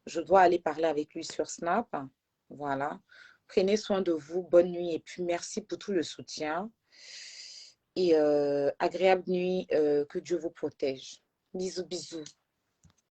Je dois aller parler avec lui sur Snap. Voilà. Prenez soin de vous. Bonne nuit. Et puis, merci pour tout le soutien. Et agréable nuit. Que Dieu vous protège. Bisous, bisous.